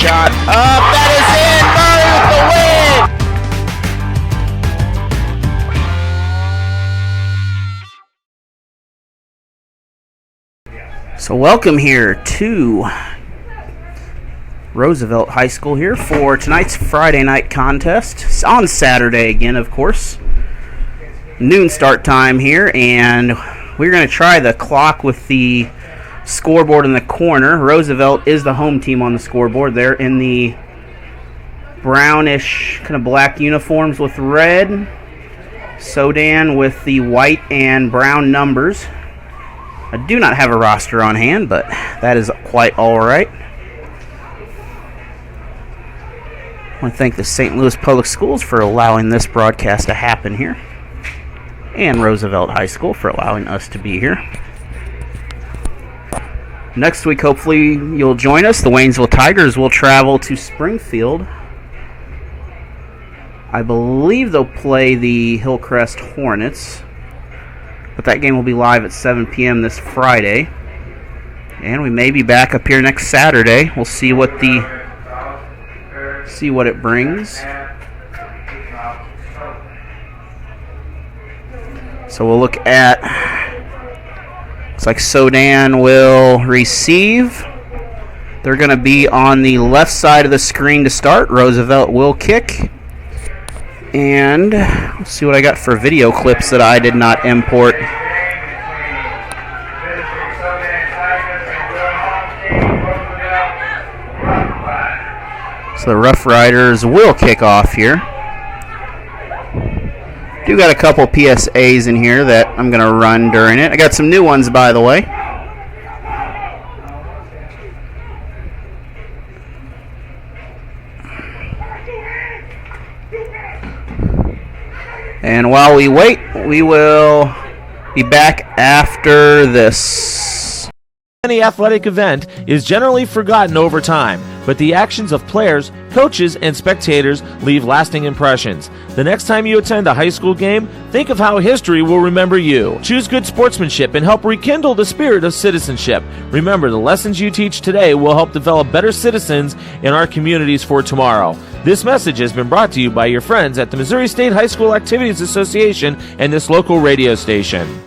shot up. That is in. Murray with the win. So welcome here to Roosevelt High School here for tonight's Friday night contest. It's on Saturday again, of course. Noon start time here, and we're going to try the clock with the scoreboard in the corner. Roosevelt is the home team on the scoreboard. They're in the brownish kind of black uniforms with red. Soldan with the white and brown numbers. I do not have a roster on hand, but that is quite all right. I want to thank the St. Louis Public Schools for allowing this broadcast to happen here, and Roosevelt High School for allowing us to be here. Next week, hopefully, you'll join us. The Waynesville Tigers will travel to Springfield. I believe they'll play the Hillcrest Hornets, but that game will be live at 7 p.m. this Friday. And we may be back up here next Saturday. We'll see what it brings. So we'll look at, looks like Soldan will receive. They're going to be on the left side of the screen to start. Roosevelt will kick. And let's see what I got for video clips that I did not import. So the Rough Riders will kick off here. Do got a couple PSAs in here that I'm going to run during it. I got some new ones, by the way. And while we wait, we will be back after this. Any athletic event is generally forgotten over time, but the actions of players, coaches, and spectators leave lasting impressions. The next time you attend a high school game, think of how history will remember you. Choose good sportsmanship and help rekindle the spirit of citizenship. Remember, the lessons you teach today will help develop better citizens in our communities for tomorrow. This message has been brought to you by your friends at the Missouri State High School Activities Association and this local radio station.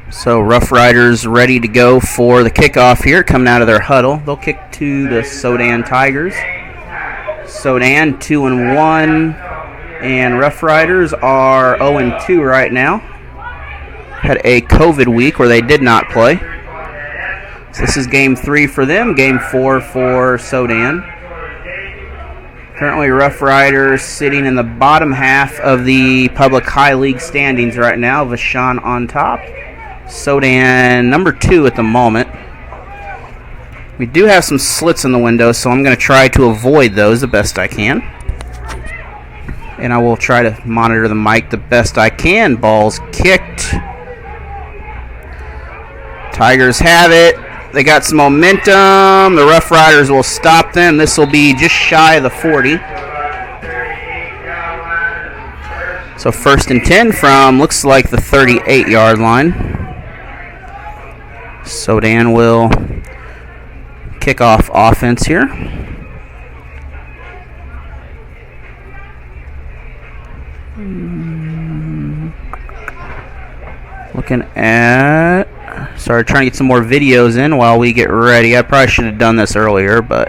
So Rough Riders ready to go for the kickoff here, coming out of their huddle. They'll kick to the Soldan Tigers. Soldan 2-1, and Rough Riders are 0-2 right now. Had a COVID week where they did not play. So this is game 3 for them, game 4 for Soldan. Currently Rough Riders sitting in the bottom half of the Public High League standings right now. Vashon on top. Soldan number 2 at the moment. We do have some slits in the window, so I'm going to try to avoid those the best I can. And I will try to monitor the mic the best I can. Ball's kicked. Tigers have it. They got some momentum. The Rough Riders will stop them. This will be just shy of the 40. So 1st and 10 from, looks like, the 38-yard line. Soldan will kick off offense here. Looking at, sorry, trying to get some more videos in while we get ready. I probably should have done this earlier, but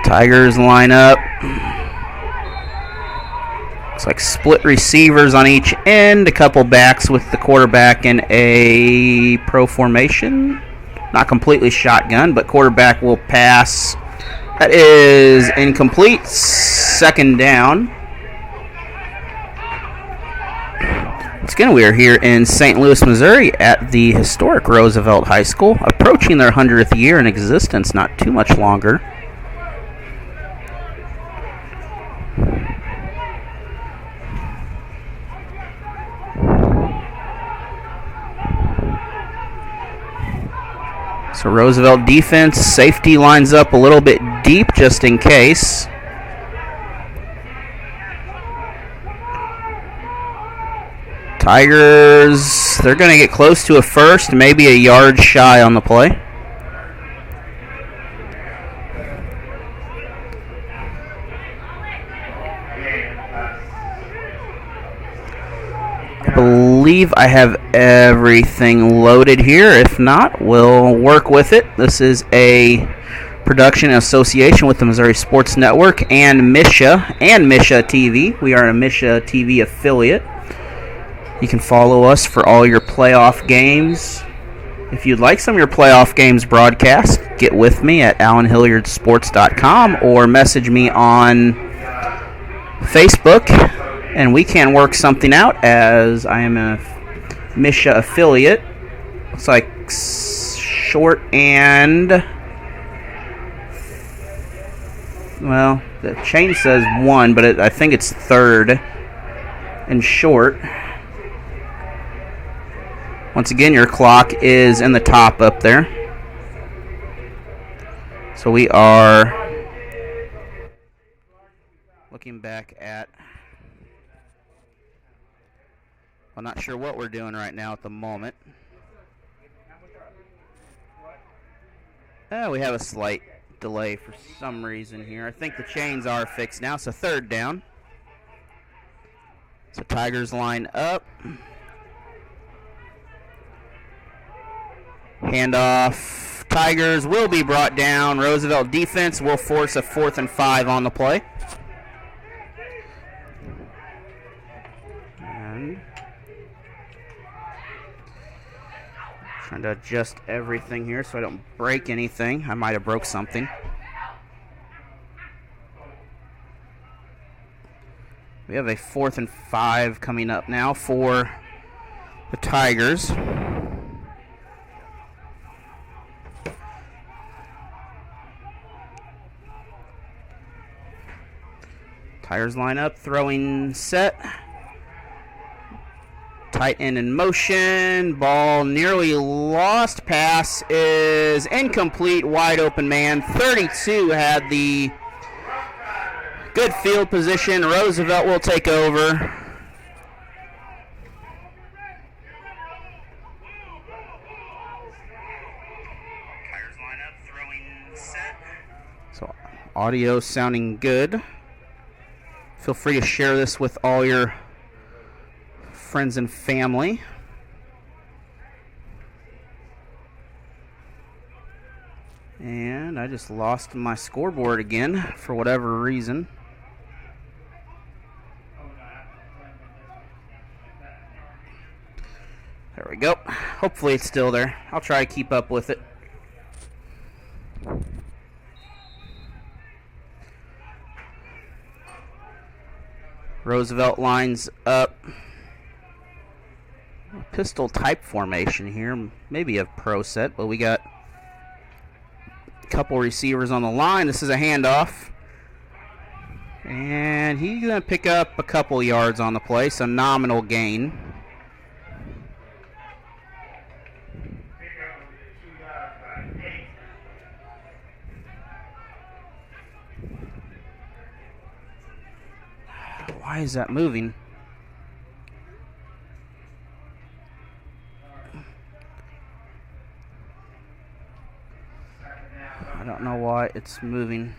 Tigers line up. Looks like split receivers on each end, a couple backs with the quarterback in a pro formation. Not completely shotgun, but quarterback will pass. That is incomplete. 2nd down. Once again, we are here in St. Louis, Missouri at the historic Roosevelt High School, approaching their 100th year in existence, not too much longer. So Roosevelt defense, safety lines up a little bit deep just in case. Tigers, they're going to get close to a first, maybe a yard shy on the play. I believe I have everything loaded here. If not, we'll work with it. This is a production in association with the Missouri Sports Network and Misha TV. We are a Misha TV affiliate. You can follow us for all your playoff games. If you'd like some of your playoff games broadcast, get with me at alanhilliardsports.com or message me on Facebook, and we can work something out as I am a Misha affiliate. Looks like short and... well, the chain says 1, but I think it's third and short. Once again, your clock is in the top up there. So we are looking back at... I'm not sure what we're doing right now at the moment. We have a slight delay for some reason here. I think the chains are fixed now. So third down. So Tigers line up. Handoff. Tigers will be brought down. Roosevelt defense will force a 4th and 5 on the play. And trying to adjust everything here so I don't break anything. I might have broke something. We have a 4th and 5 coming up now for the Tigers. Tigers line up, throwing set. Tight end in motion. Ball nearly lost. Pass is incomplete. Wide open man. 32 had the good field position. Roosevelt will take over. Tigers line up, throwing set. So audio sounding good. Feel free to share this with all your friends and family. And I just lost my scoreboard again for whatever reason. There we go. Hopefully it's still there. I'll try to keep up with it. Roosevelt lines up. Pistol type formation here. Maybe a pro set, but we got a couple receivers on the line. This is a handoff. And he's going to pick up a couple yards on the play, so nominal gain. Why is that moving? I don't know why it's moving.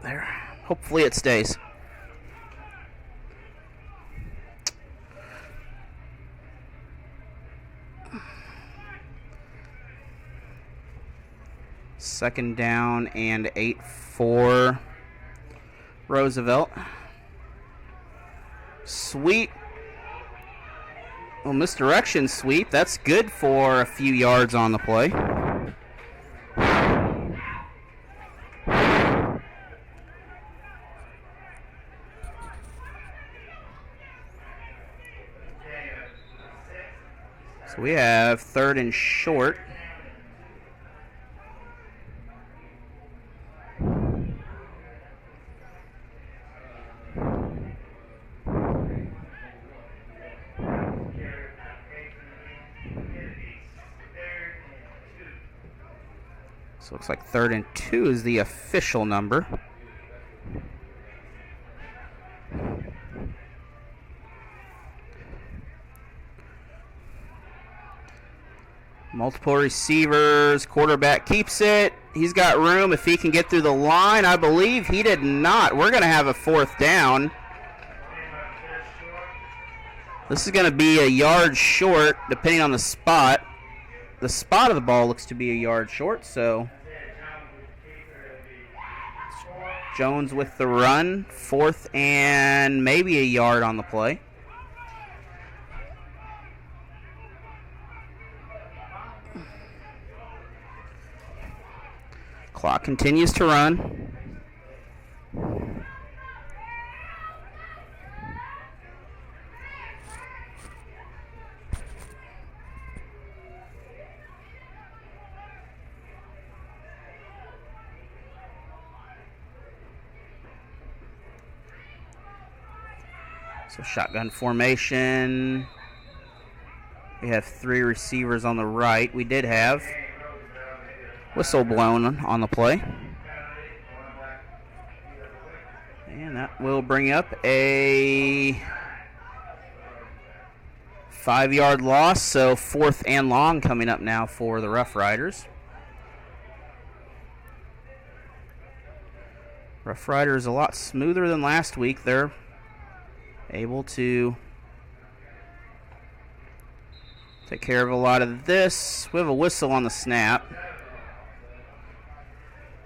There. Hopefully it stays. Second down and 8 for Roosevelt. Sweep. Well, misdirection sweep. That's good for a few yards on the play. So we have third and short. So it looks like 3rd and 2 is the official number. Multiple receivers. Quarterback keeps it. He's got room if he can get through the line. I believe he did not. We're going to have a 4th down. This is going to be a yard short, depending on the spot. The spot of the ball looks to be a yard short, so Jones with the run. 4th and maybe a yard on the play. Clock continues to run. So shotgun formation. We have 3 receivers on the right. We did have whistle blown on the play. And that will bring up a 5-yard loss. So 4th and long coming up now for the Rough Riders. Rough Riders a lot smoother than last week. They're able to take care of a lot of this. We have a whistle on the snap.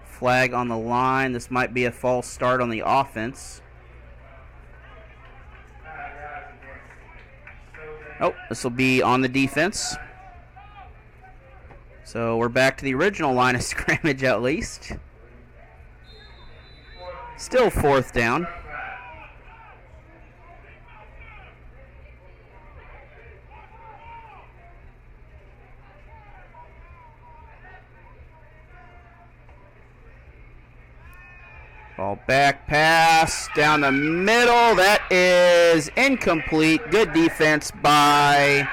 Flag on the line. This might be a false start on the offense. Oh, this will be on the defense. So we're back to the original line of scrimmage at least. Still 4th down. Ball back pass down the middle. That is incomplete. Good defense by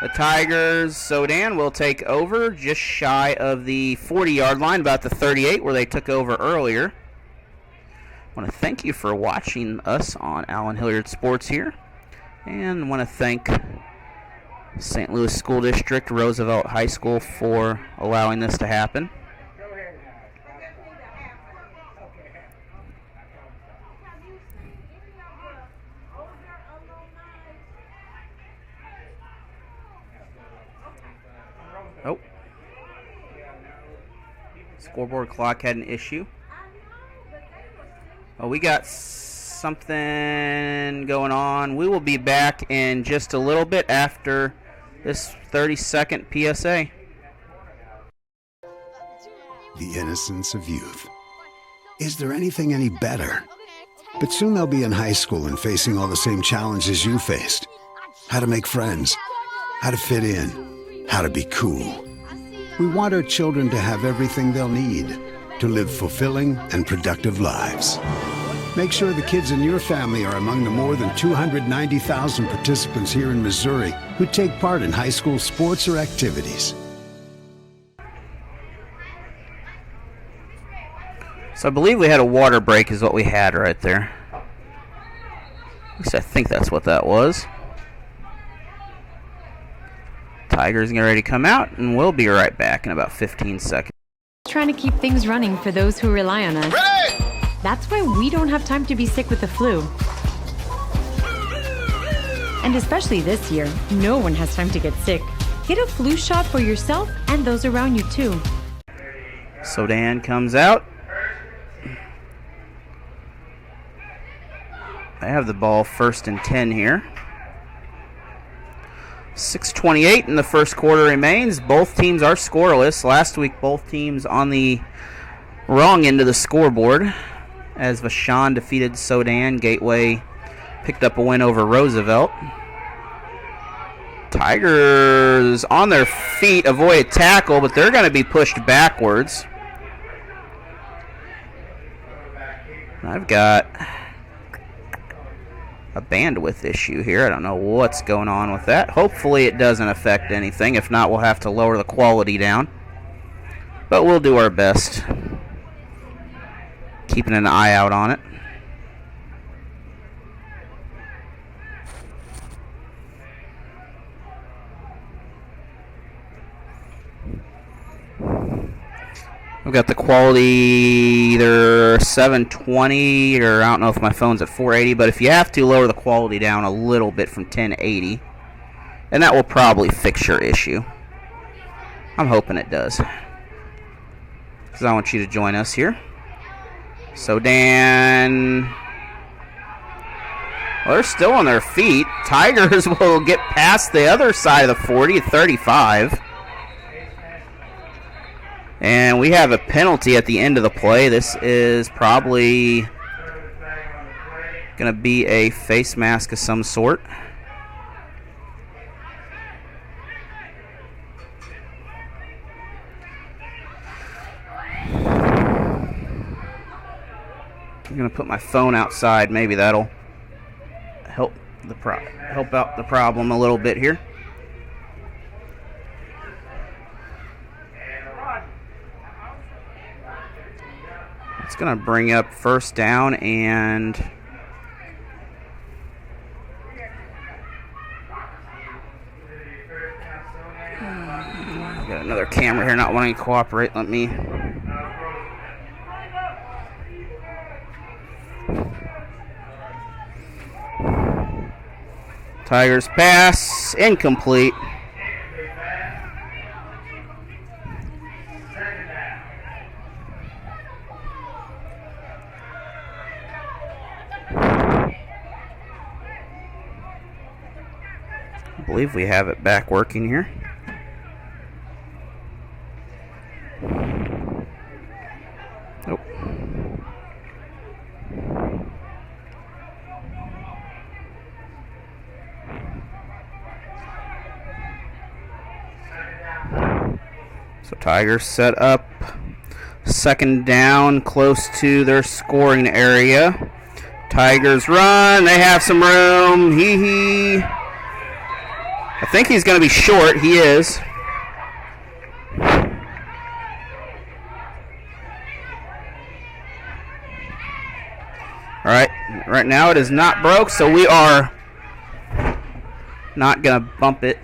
the Tigers. Soldan will take over just shy of the 40-yard line, about the 38 where they took over earlier. I want to thank you for watching us on Allen Hilliard Sports here. And I want to thank St. Louis School District, Roosevelt High School for allowing this to happen. Oh. Scoreboard clock had an issue. Oh, we got something going on. We will be back in just a little bit after this 30-second PSA. The innocence of youth. Is there anything any better? But soon they'll be in high school and facing all the same challenges you faced. How to make friends, how to fit in, how to be cool. We want our children to have everything they'll need to live fulfilling and productive lives. Make sure the kids in your family are among the more than 290,000 participants here in Missouri who take part in high school sports or activities. So I believe we had a water break is what we had right there. At least I think that's what that was. Tigers getting ready to come out, and we'll be right back in about 15 seconds. Trying to keep things running for those who rely on us. Ready! That's why we don't have time to be sick with the flu. And especially this year, no one has time to get sick. Get a flu shot for yourself and those around you too. Soldan comes out. They have the ball 1st and 10 here. 6:28 in the first quarter remains. Both teams are scoreless. Last week, both teams on the wrong end of the scoreboard as Vashon defeated Soldan. Gateway picked up a win over Roosevelt. Tigers on their feet avoid a tackle, but they're going to be pushed backwards. I've got a bandwidth issue here. I don't know what's going on with that. Hopefully it doesn't affect anything. If not, we'll have to lower the quality down. But we'll do our best. Keeping an eye out on it. We've got the quality either 720 or I don't know if my phone's at 480, but if you have to, lower the quality down a little bit from 1080, and that will probably fix your issue. I'm hoping it does, because I want you to join us here. Soldan, well, they're still on their feet. Tigers will get past the other side of the 40 at 35. And we have a penalty at the end of the play. This is probably going to be a face mask of some sort. I'm going to put my phone outside. Maybe that'll help out the problem a little bit here. It's going to bring up first down, and I've got another camera here not wanting to cooperate. Let me. Tigers pass, incomplete. I believe we have it back working here. Nope. So Tigers set up second down close to their scoring area. Tigers run. They have some room. I think he's going to be short. He is. All right. Right now it is not broke, so we are not going to bump it.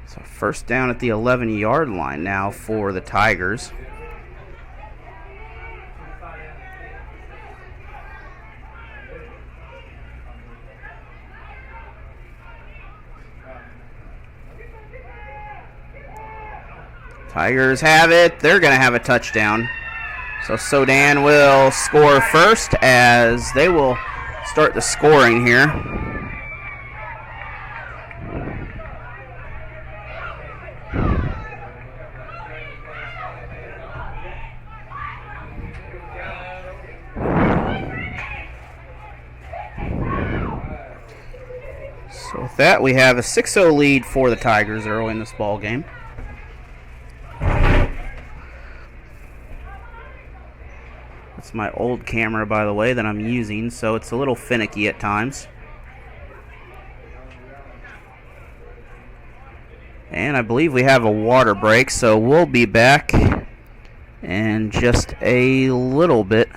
So first down at the 11-yard line now for the Tigers. Tigers have it. They're going to have a touchdown. So Soldan will score first as they will start the scoring here. So with that, we have a 6-0 lead for the Tigers early in this ball game. That's my old camera, by the way, that I'm using, so it's a little finicky at times. And I believe we have a water break, so we'll be back in just a little bit.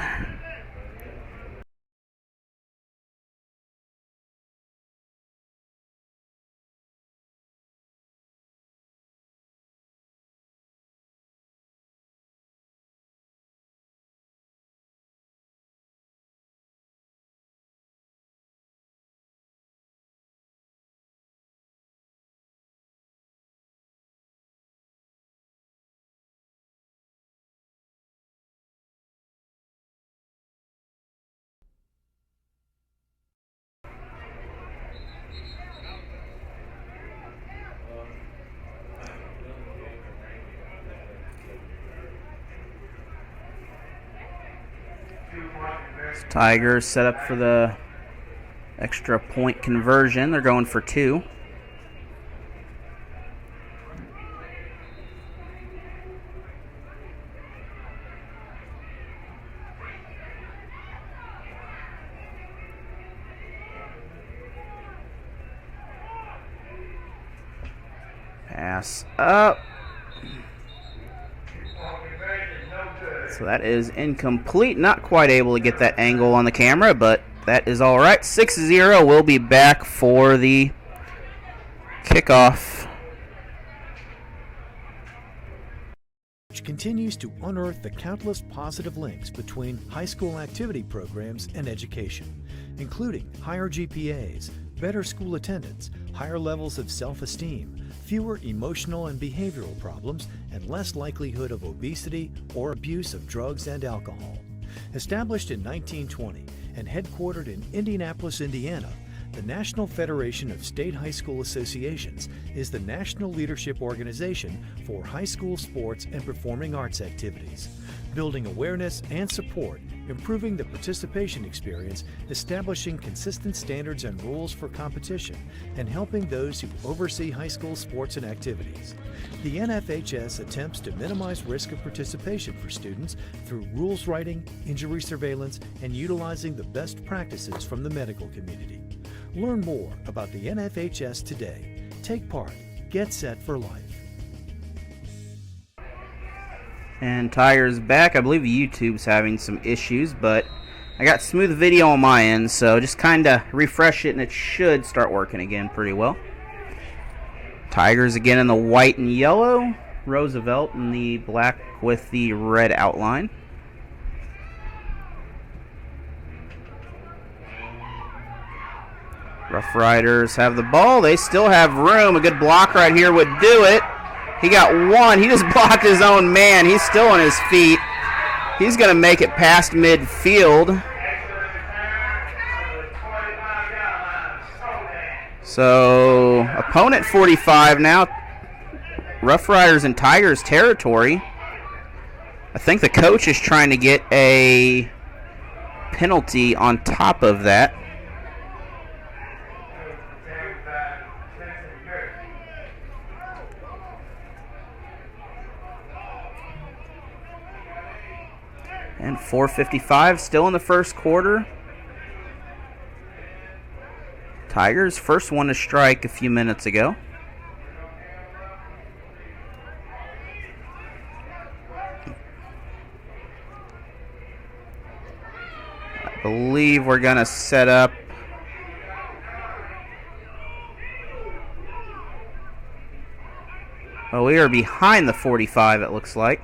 Tigers set up for the extra point conversion. They're going for 2. Pass up. So that is incomplete. Not quite able to get that angle on the camera, but that is all right. 6-0. We'll be back for the kickoff. Which continues to unearth the countless positive links between high school activity programs and education, including higher GPAs, better school attendance, higher levels of self-esteem, fewer emotional and behavioral problems, and less likelihood of obesity or abuse of drugs and alcohol. Established in 1920 and headquartered in Indianapolis, Indiana, the National Federation of State High School Associations is the national leadership organization for high school sports and performing arts activities, building awareness and support, improving the participation experience, establishing consistent standards and rules for competition, and helping those who oversee high school sports and activities. The NFHS attempts to minimize risk of participation for students through rules writing, injury surveillance, and utilizing the best practices from the medical community. Learn more about the NFHS today. Take part. Get set for life. And Tigers back. I believe YouTube's having some issues, but I got smooth video on my end, so just kind of refresh it and it should start working again pretty well. Tigers again in the white and yellow. Roosevelt in the black with the red outline. Rough Riders have the ball. They still have room. A good block right here would do it. He got one. He just blocked his own man. He's still on his feet. He's going to make it past midfield. So, opponent 45 now. Rough Riders in Tigers territory. I think the coach is trying to get a penalty on top of that. And 4:55 still in the first quarter. Tigers first one to strike a few minutes ago. I believe we're going to set up well, we are behind the 45 it looks like.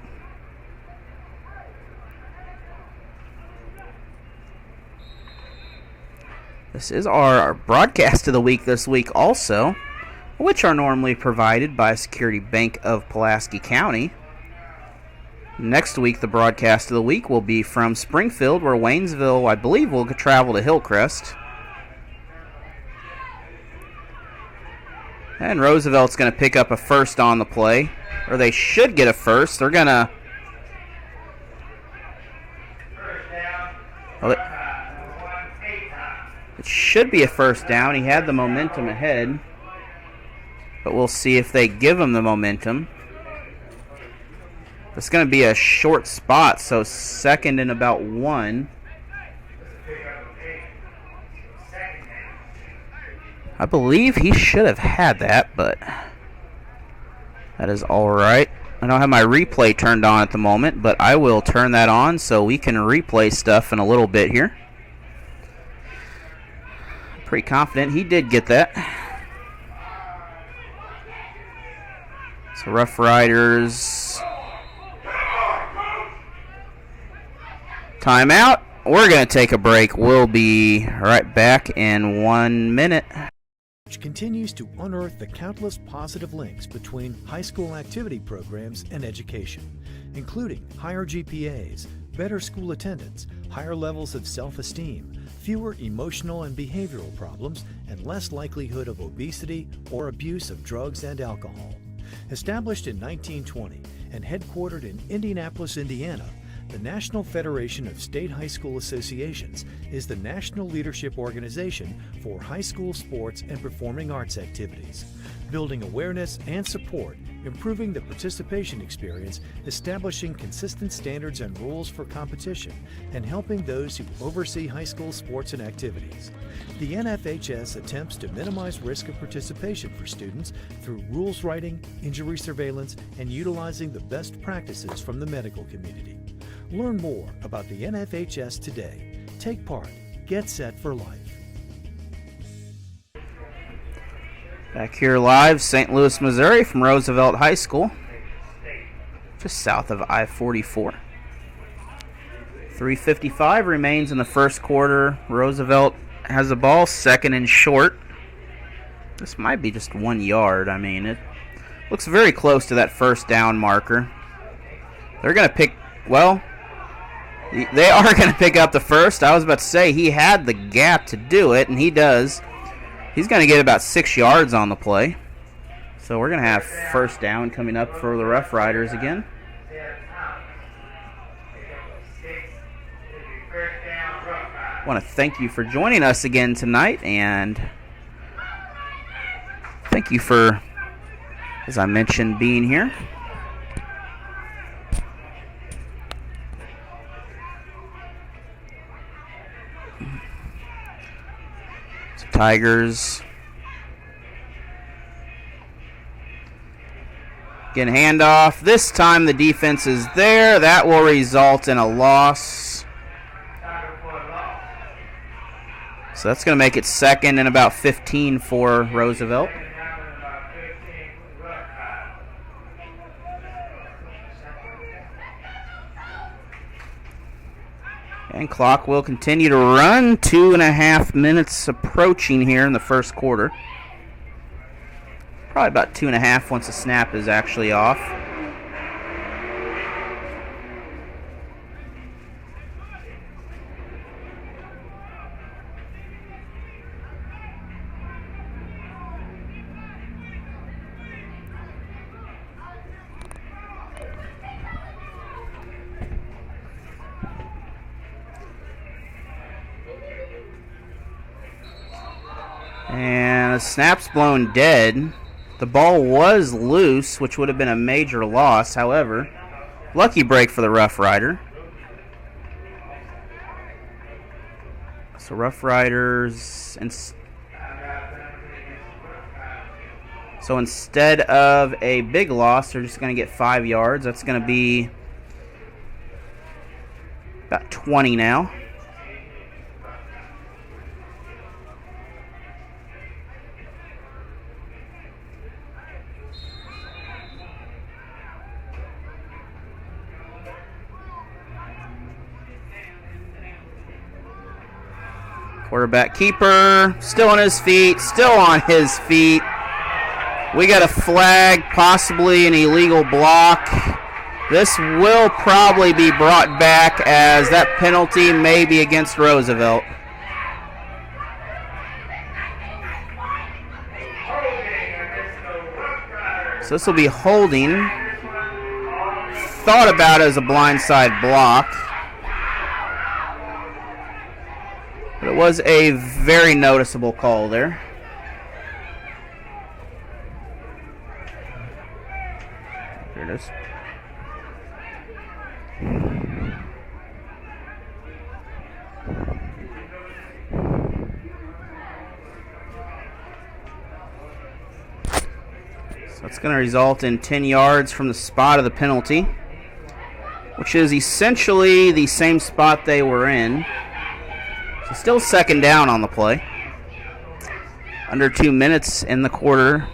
This is our broadcast of the week this week also, which are normally provided by Security Bank of Pulaski County. Next week, the broadcast of the week will be from Springfield, where Waynesville, I believe, will travel to Hillcrest. And Roosevelt's going to pick up a first on the play, or they should get a first. They're going to... Well, it should be a first down. He had the momentum ahead. But we'll see if they give him the momentum. It's going to be a short spot, so second and about 1. I believe he should have had that, but that is all right. I don't have my replay turned on at the moment, but I will turn that on so we can replay stuff in a little bit here. Pretty confident he did get that. So Rough Riders. Timeout. We're going to take a break. We'll be right back in 1 minute. Which continues to unearth the countless positive links between high school activity programs and education, including higher GPAs, better school attendance, higher levels of self-esteem, fewer emotional and behavioral problems, and less likelihood of obesity or abuse of drugs and alcohol. Established in 1920 and headquartered in Indianapolis, Indiana, the National Federation of State High School Associations is the national leadership organization for high school sports and performing arts activities, building awareness and support, improving the participation experience, establishing consistent standards and rules for competition, and helping those who oversee high school sports and activities. The NFHS attempts to minimize risk of participation for students through rules writing, injury surveillance, and utilizing the best practices from the medical community. Learn more about the NFHS today. Take part. Get set for life. Back here live, St. Louis, Missouri from Roosevelt High School, just south of I-44. 3:55 remains in the first quarter. Roosevelt has the ball, second and short. This might be just 1 yard. I mean, it looks very close to that first down marker. They're going to pick, well, they are going to pick up the first. I was about to say he had the gap to do it, and he does. He's going to get about 6 yards on the play. So we're going to have first down coming up for the Rough Riders again. I want to thank you for joining us again tonight, and thank you for, as I mentioned, being here. So Tigers getting handoff. This time the defense is there. That will result in a loss. So that's going to make it second and about 15 for Roosevelt. And clock will continue to run. 2.5 minutes approaching here in the first quarter. Probably about 2.5 once the snap is actually off. And the snap's blown dead. The ball was loose, which would have been a major loss. However, lucky break for the Rough Rider. So Rough Riders, so instead of a big loss, they're just going to get 5 yards. That's going to be about 20 now. Quarterback keeper, still on his feet. We got a flag, possibly an illegal block. This will probably be brought back as that penalty may be against Roosevelt. So this will be holding. Thought about it as a blindside block. But it was a very noticeable call there. Here it is. So it's going to result in 10 yards from the spot of the penalty, which is essentially the same spot they were in. So still second down on the play. Under 2 minutes in the quarter.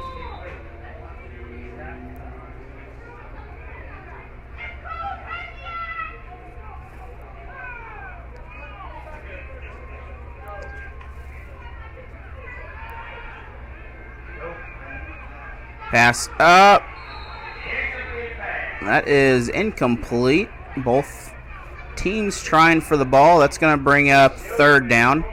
Pass up. That is incomplete. Both teams trying for the ball. That's going to bring up third down.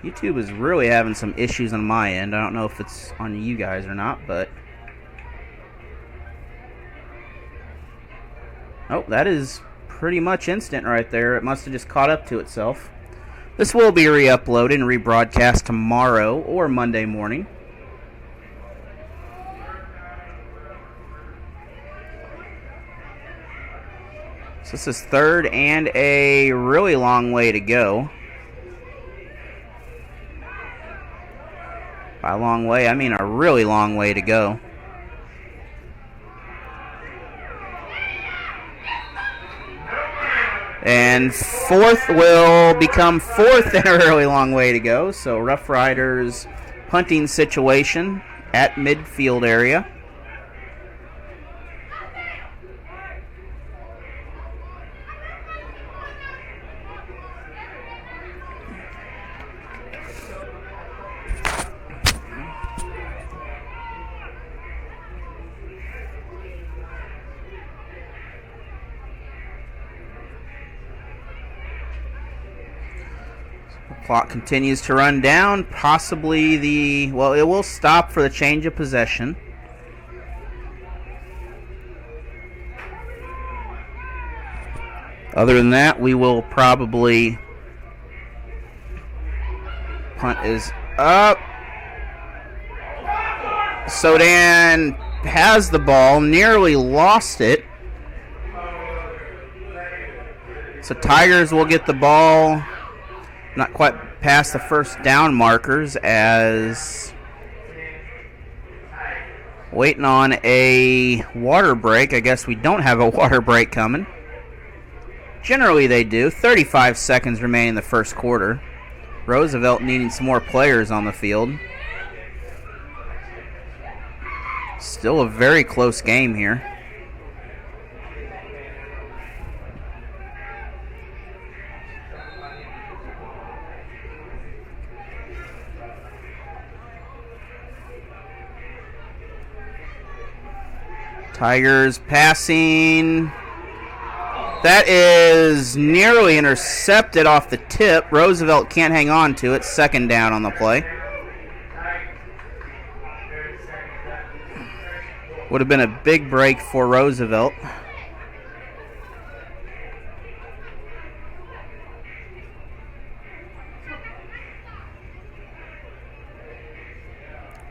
YouTube is really having some issues on my end. I don't know if it's on you guys or not, but oh, that is pretty much instant right there. It must have just caught up to itself. This will be re-uploaded and rebroadcast tomorrow or Monday morning. So this is third and a really long way to go. By a long way, I mean a really long way to go. And fourth will become fourth and a really long way to go. So Rough Riders punting situation at midfield area. Clock continues to run down. Possibly it will stop for the change of possession. Other than that, we will probably... Punt is up. Soldan has the ball, nearly lost it. So Tigers will get the ball. Not quite past the first down markers, as waiting on a water break. I guess we don't have a water break coming. Generally they do. 35 seconds remaining in the first quarter. Roosevelt needing some more players on the field. Still a very close game here. Tigers passing. That is nearly intercepted off the tip. Roosevelt can't hang on to it. Second down on the play. Would have been a big break for Roosevelt.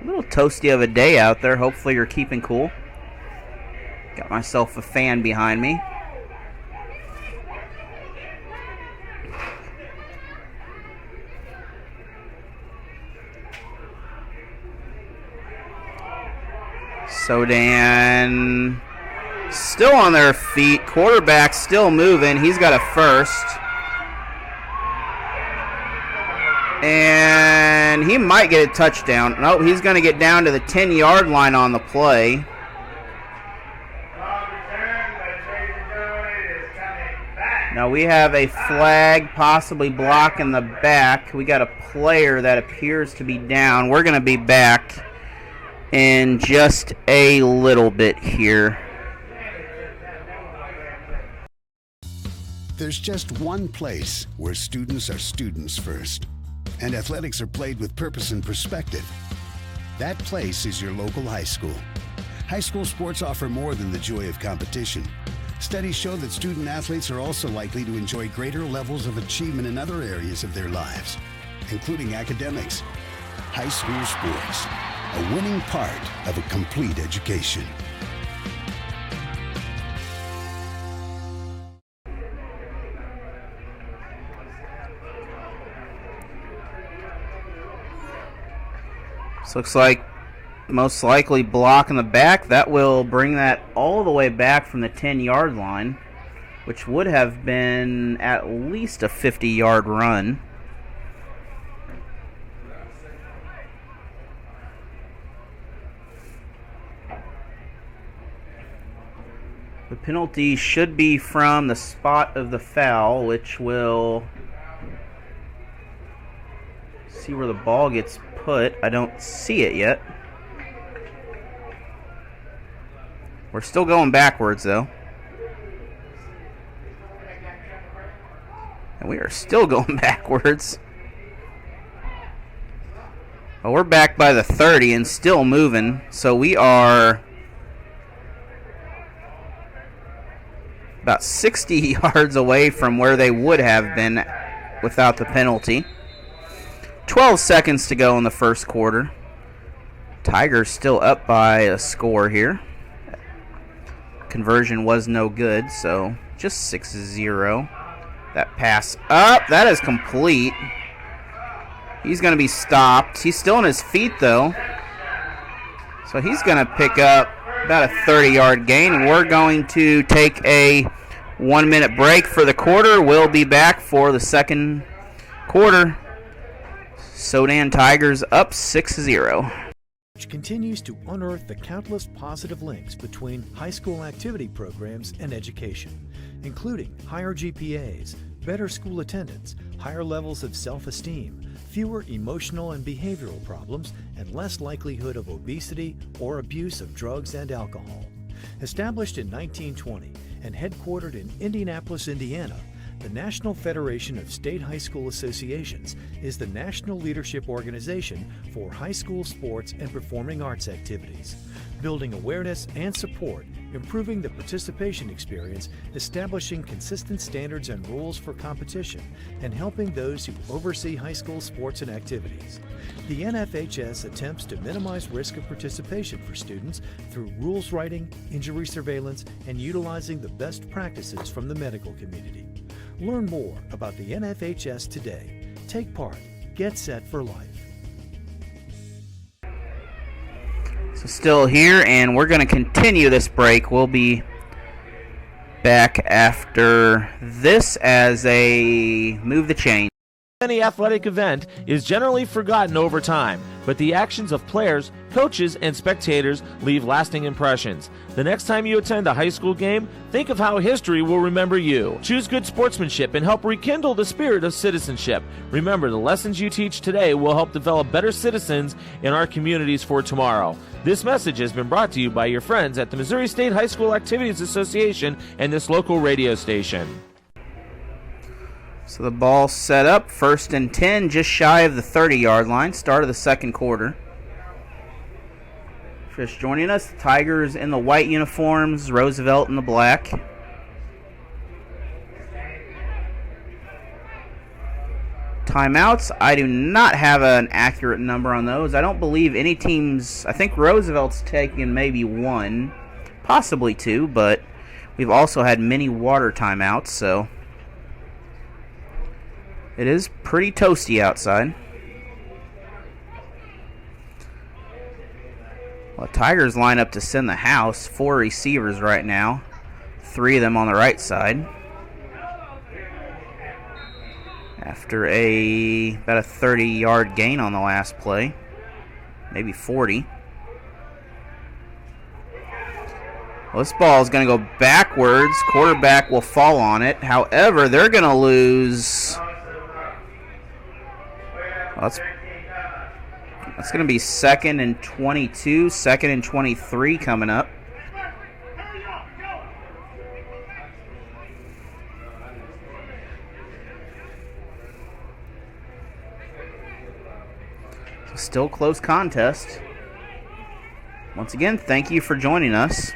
A little toasty of a day out there. Hopefully you're keeping cool. Got myself a fan behind me. Soldan still on their feet. Quarterback still moving. He's got a first. And he might get a touchdown. Nope, he's going to get down to the 10-yard line on the play. Now we have a flag possibly blocking the back. We got a player that appears to be down. We're going to be back in just a little bit here. There's just one place where students are students first, and athletics are played with purpose and perspective. That place is your local high school. High school sports offer more than the joy of competition. Studies show that student athletes are also likely to enjoy greater levels of achievement in other areas of their lives, including academics. High school sports, a winning part of a complete education. This looks like most likely block in the back. That will bring that all the way back from the 10-yard line, which would have been at least a 50-yard run. The penalty should be from the spot of the foul, which will see where the ball gets put. I don't see it yet. We're still going backwards, though. And we are still going backwards. Well, we're back by the 30 and still moving. So we are about 60 yards away from where they would have been without the penalty. 12 seconds to go in the first quarter. Tigers still up by a score here. Conversion was no good, so just 6-0. That pass up, that is complete. He's going to be stopped. He's still on his feet, though. So he's going to pick up about a 30-yard gain, and we're going to take a 1 minute break for the quarter. We'll be back for the second quarter. Soldan Tigers up 6-0. Which continues to unearth the countless positive links between high school activity programs and education, including higher GPAs, better school attendance, higher levels of self-esteem, fewer emotional and behavioral problems, and less likelihood of obesity or abuse of drugs and alcohol. Established in 1920 and headquartered in Indianapolis, Indiana, the National Federation of State High School Associations is the national leadership organization for high school sports and performing arts activities, building awareness and support, improving the participation experience, establishing consistent standards and rules for competition, and helping those who oversee high school sports and activities. The NFHS attempts to minimize risk of participation for students through rules writing, injury surveillance, and utilizing the best practices from the medical community. Learn more about the NFHS today. Take part. Get set for life. So still here, and we're going to continue this break. We'll be back after this as a Move the Chain. Any athletic event is generally forgotten over time, but the actions of players, coaches, and spectators leave lasting impressions. The next time you attend a high school game, think of how history will remember you. Choose good sportsmanship and help rekindle the spirit of citizenship. Remember, the lessons you teach today will help develop better citizens in our communities for tomorrow. This message has been brought to you by your friends at the Missouri State High School Activities Association and this local radio station. So the ball set up, 1st and 10, just shy of the 30-yard line, start of the second quarter. Just joining us, the Tigers in the white uniforms, Roosevelt in the black. Timeouts, I do not have an accurate number on those. I don't believe any teams, I think Roosevelt's taken maybe one, possibly two, but we've also had many water timeouts, so it is pretty toasty outside. Well, Tigers line up to send the house. 4 receivers right now. 3 of them on the right side. After about a 30-yard gain on the last play. Maybe 40. Well, this ball is going to go backwards. Quarterback will fall on it. However, they're going to lose. Well, that's going to be 2nd and 22, 2nd and 23 coming up. So still close contest. Once again, thank you for joining us.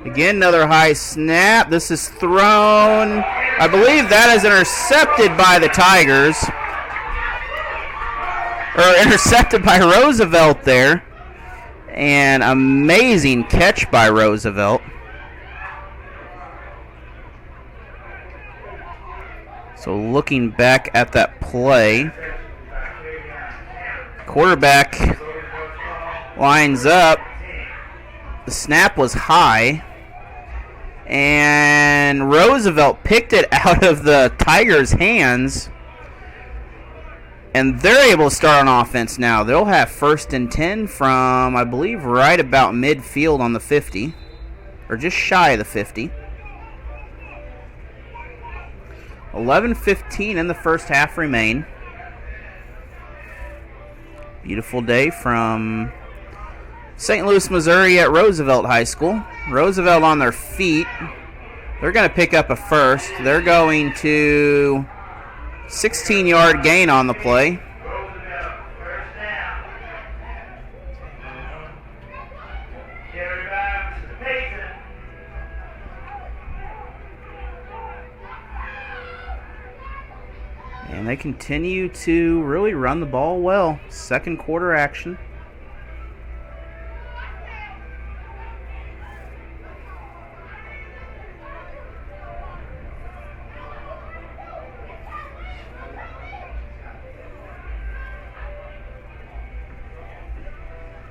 Again, another high snap. This is thrown. I believe that is intercepted by the Tigers. Or intercepted by Roosevelt there. And amazing catch by Roosevelt. So looking back at that play, quarterback lines up. The snap was high. And Roosevelt picked it out of the Tigers' hands. And they're able to start on offense now. They'll have 1st and 10 from, I believe, right about midfield on the 50. Or just shy of the 50. 11:15 in the first half remain. Beautiful day from St. Louis, Missouri at Roosevelt High School. Roosevelt on their feet. They're going to pick up a first. They're going to 16-yard gain on the play. And they continue to really run the ball well. Second quarter action.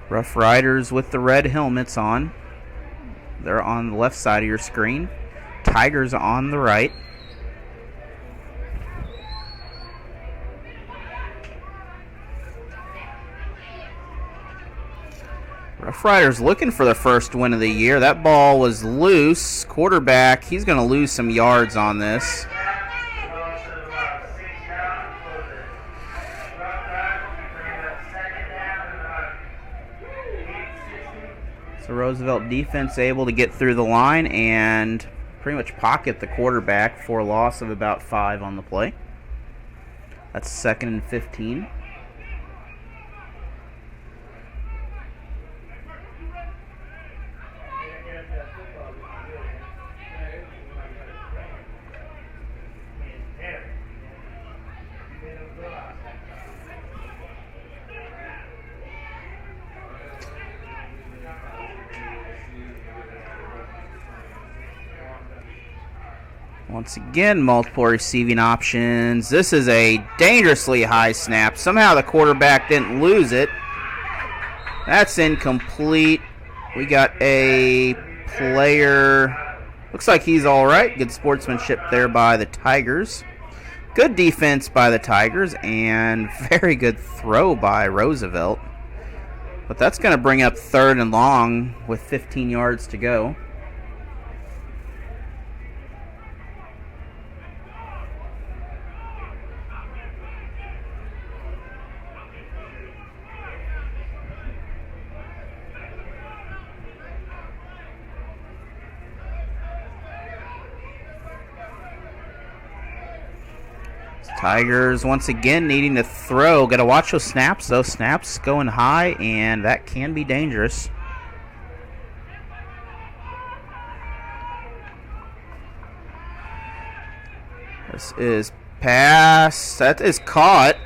Rough Riders with the red helmets on. They're on the left side of your screen. Tigers on the right. Rough Riders looking for the first win of the year. That ball was loose. Quarterback, he's going to lose some yards on this. So Roosevelt defense able to get through the line and pretty much pocket the quarterback for a loss of about 5 on the play. That's 2nd and 15. Once again, multiple receiving options. This is a dangerously high snap. Somehow the quarterback didn't lose it. That's incomplete. We got a player. Looks like he's all right. Good sportsmanship there by the Tigers. Good defense by the Tigers and very good throw by Roosevelt. But that's going to bring up 3rd and long with 15 yards to go. Tigers once again needing to throw. Got to watch those snaps. Those snaps going high, and that can be dangerous. This is pass. That is caught.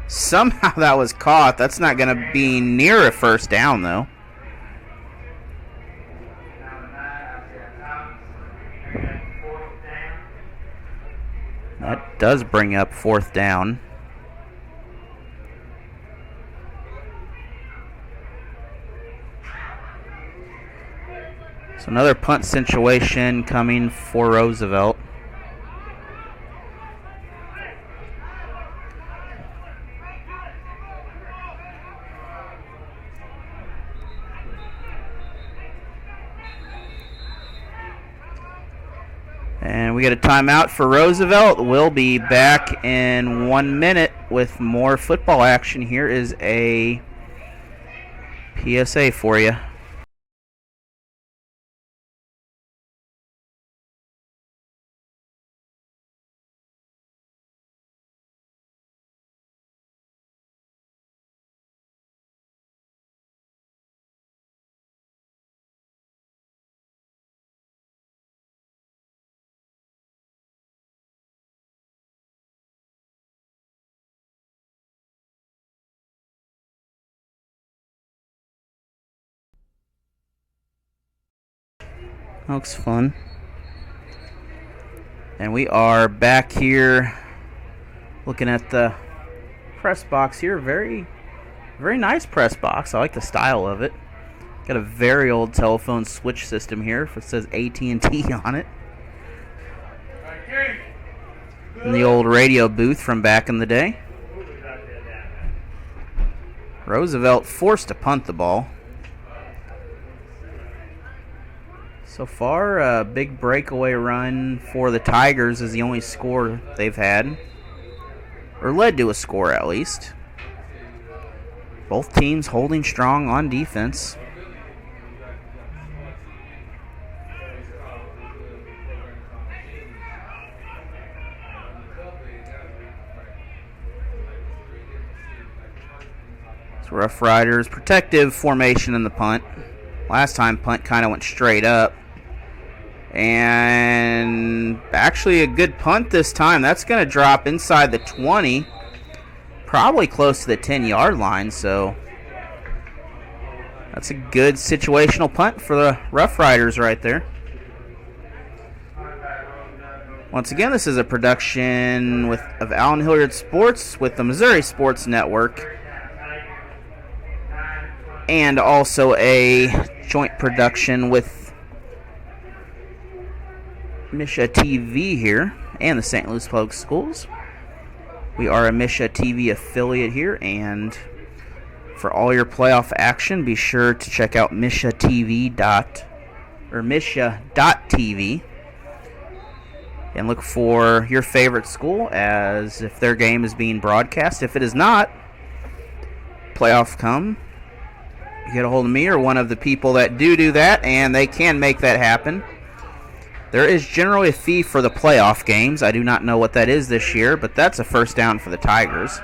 Somehow that was caught. That's not going to be near a first down, though. That does bring up 4th down. So another punt situation coming for Roosevelt. And we get a timeout for Roosevelt. We'll be back in 1 minute with more football action. Here is a PSA for you. Looks fun. And we are back here looking at the press box here. Very, very nice press box. I like the style of it. Got a very old telephone switch system here. It says AT&T on it. And the old radio booth from back in the day. Roosevelt forced to punt the ball. So far, a big breakaway run for the Tigers is the only score they've had, or led to a score at least. Both teams holding strong on defense. So Rough Riders, protective formation in the punt. Last time, punt kind of went straight up. And actually a good punt this time. That's going to drop inside the 20, probably close to the 10-yard line. So that's a good situational punt for the Rough Riders right there. Once again, this is a production of Allen Hilliard Sports with the Missouri Sports Network. and also a joint production with Misha TV here and the St. Louis Public Schools. We are a Misha TV affiliate here, and for all your playoff action, be sure to check out misha.tv and look for your favorite school as if their game is being broadcast. If it is not, playoff come, get a hold of me or one of the people that do that, and they can make that happen. There is generally a fee for the playoff games. I do not know what that is this year, but that's a first down for the Tigers.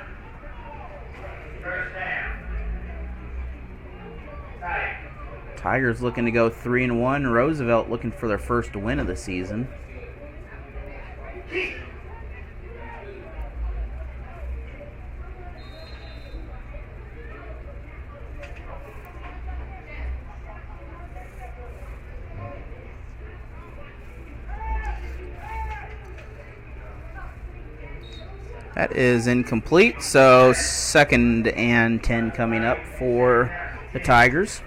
Tigers looking to go 3-1. Roosevelt looking for their first win of the season. That is incomplete, so 2nd and 10 coming up for the Tigers.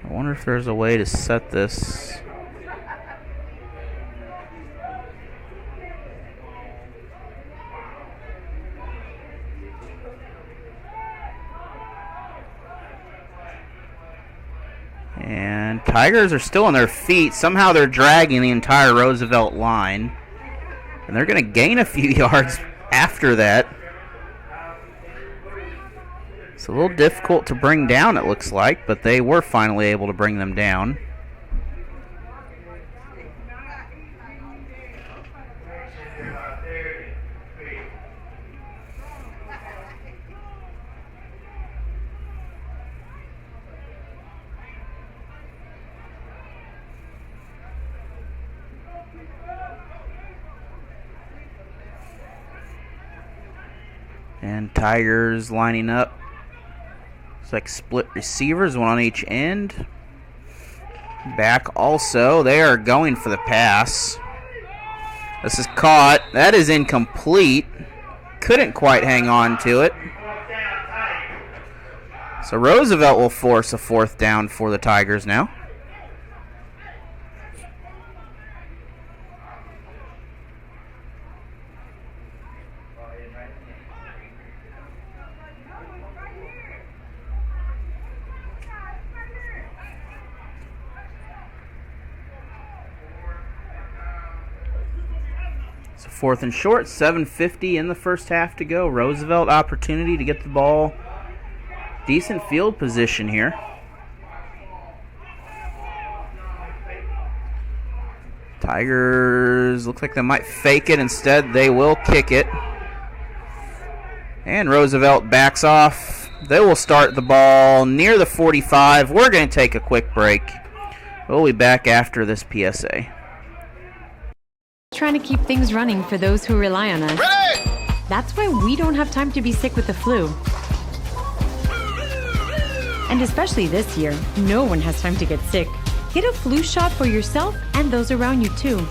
I wonder if there's a way to set this. And Tigers are still on their feet. Somehow they're dragging the entire Roosevelt line. And they're going to gain a few yards after that. It's a little difficult to bring down, it looks like, but they were finally able to bring them down. And Tigers lining up. It's like split receivers, one on each end. Back also. They are going for the pass. This is caught. That is incomplete. Couldn't quite hang on to it. So Roosevelt will force a 4th down for the Tigers now. So 4th and short, 7:50 in the first half to go. Roosevelt opportunity to get the ball. Decent field position here. Tigers look like they might fake it. Instead, they will kick it. And Roosevelt backs off. They will start the ball near the 45. We're going to take a quick break. We'll be back after this PSA. Trying to keep things running for those who rely on us. Ready! That's why we don't have time to be sick with the flu. And especially this year, no one has time to get sick. Get a flu shot for yourself and those around you too.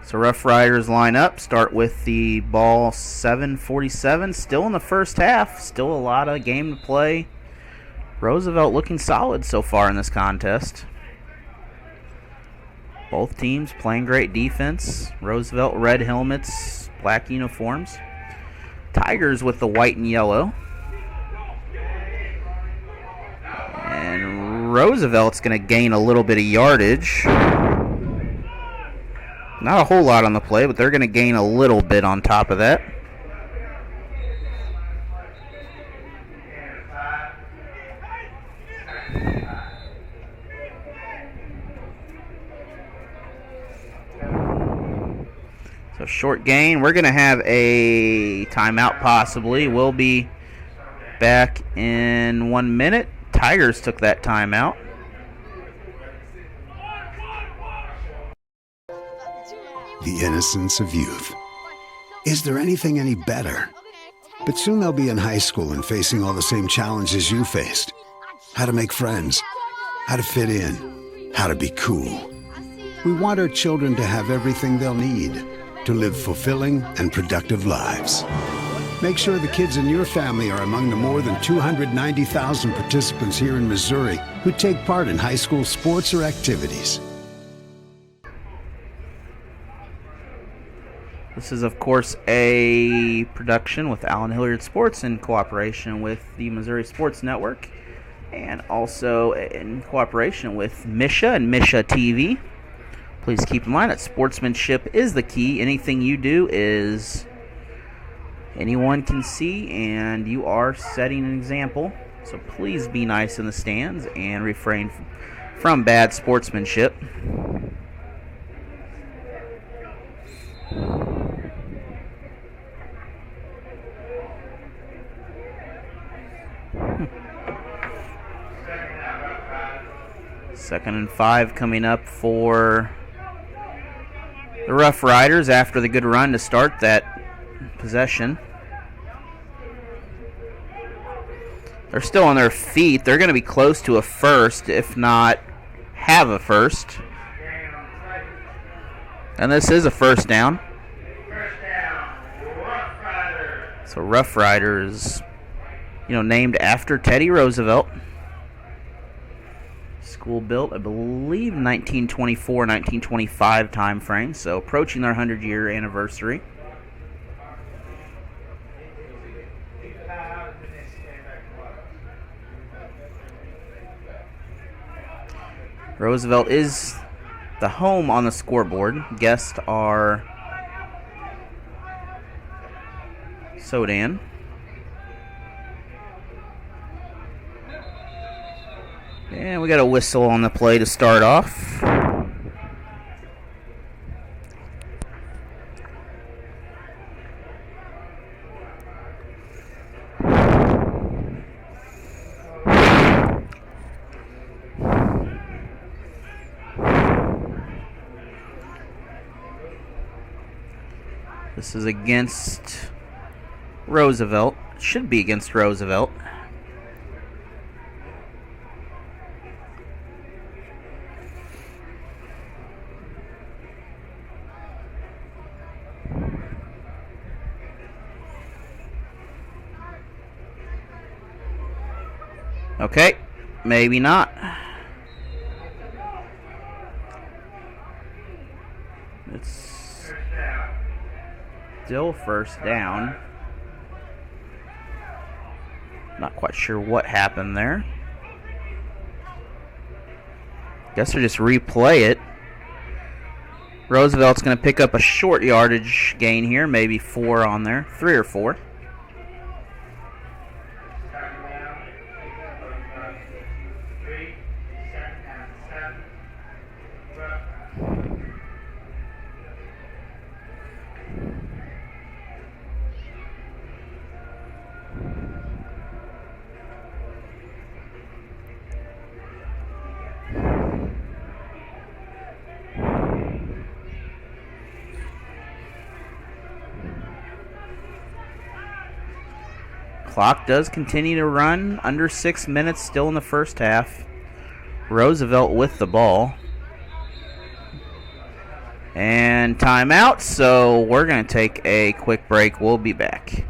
So Rough Riders line up, start with the ball 7:47, still in the first half, still a lot of game to play. Roosevelt looking solid so far in this contest. Both teams playing great defense. Roosevelt red helmets, black uniforms. Tigers with the white and yellow. And Roosevelt's going to gain a little bit of yardage. Not a whole lot on the play, but they're going to gain a little bit on top of that. So short gain. We're going to have a timeout possibly. Will be back in 1 minute. Tigers took that timeout. The innocence of youth. Is there anything any better? But soon they'll be in high school and facing all the same challenges you faced. How to make friends, how to fit in, how to be cool. We want our children to have everything they'll need to live fulfilling and productive lives. Make sure the kids in your family are among the more than 290,000 participants here in Missouri who take part in high school sports or activities. This is, of course, a production with Allen Hilliard Sports in cooperation with the Missouri Sports Network and also in cooperation with Misha and Misha TV. Please keep in mind that sportsmanship is the key. Anything you do is anyone can see, and you are setting an example. So please be nice in the stands and refrain from bad sportsmanship. Second and 5 coming up for the Rough Riders after the good run to start that possession. They're still on their feet. They're going to be close to a first, if not have a first. And this is a first down. So Rough Riders, named after Teddy Roosevelt. School built, I believe, 1924, 1925 time frame, so approaching their 100-year anniversary. Roosevelt is the home on the scoreboard. Guests are Soldan. And we got a whistle on the play to start off. This is against Roosevelt. Should be against Roosevelt. Okay, maybe not. It's still first down. Not quite sure what happened there. Guess they'll just replay it. Roosevelt's going to pick up a short yardage gain here, maybe 4 on there, 3 or 4. Clock does continue to run, under 6 minutes still in the first half. Roosevelt with the ball. And timeout, so we're going to take a quick break. We'll be back.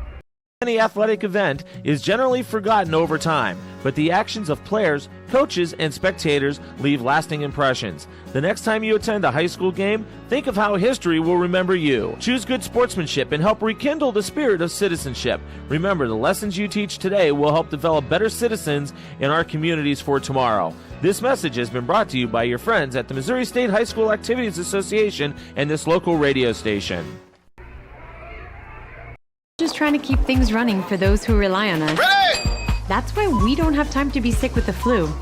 Any athletic event is generally forgotten over time, but the actions of players, coaches, and spectators leave lasting impressions. The next time you attend a high school game, think of how history will remember you. Choose good sportsmanship and help rekindle the spirit of citizenship. Remember, the lessons you teach today will help develop better citizens in our communities for tomorrow. This message has been brought to you by your friends at the Missouri State High School Activities Association and this local radio station. Just trying to keep things running for those who rely on us. Ready! That's why we don't have time to be sick with the flu.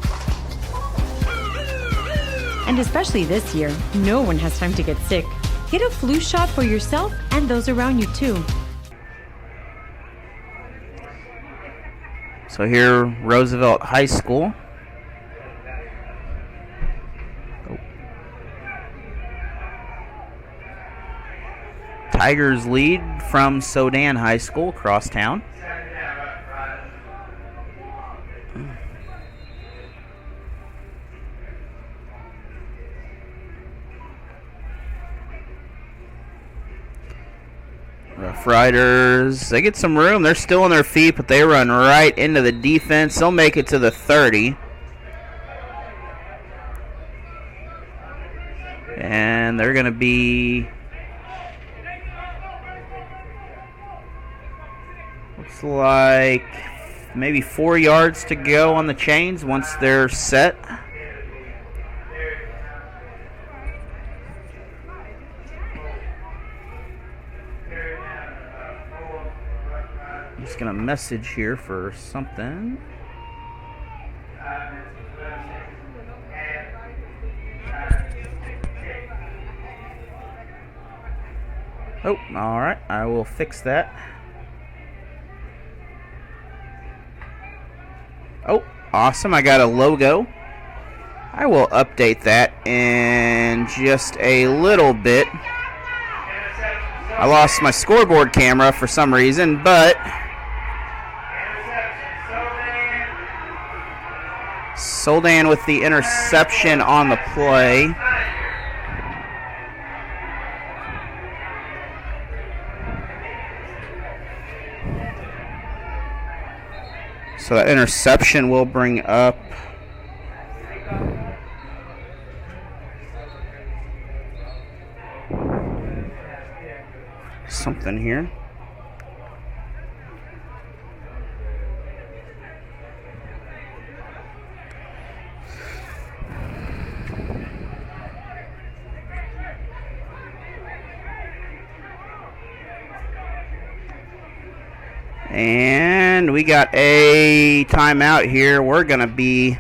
And especially this year, no one has time to get sick. Get a flu shot for yourself and those around you too. So here, Roosevelt High School. Tigers lead from Soldan High School across town. Rough Riders, they get some room. They're still on their feet, but they run right into the defense. They'll make it to the 30. And they're going to be... looks like maybe 4 yards to go on the chains once they're set. I'm just going to message here for something. Oh, all right. I will fix that. Oh, awesome. I got a logo. I will update that in just a little bit. I lost my scoreboard camera for some reason, but Soldan with the interception on the play. So that interception will bring up something here. And we got a timeout here. We're going to be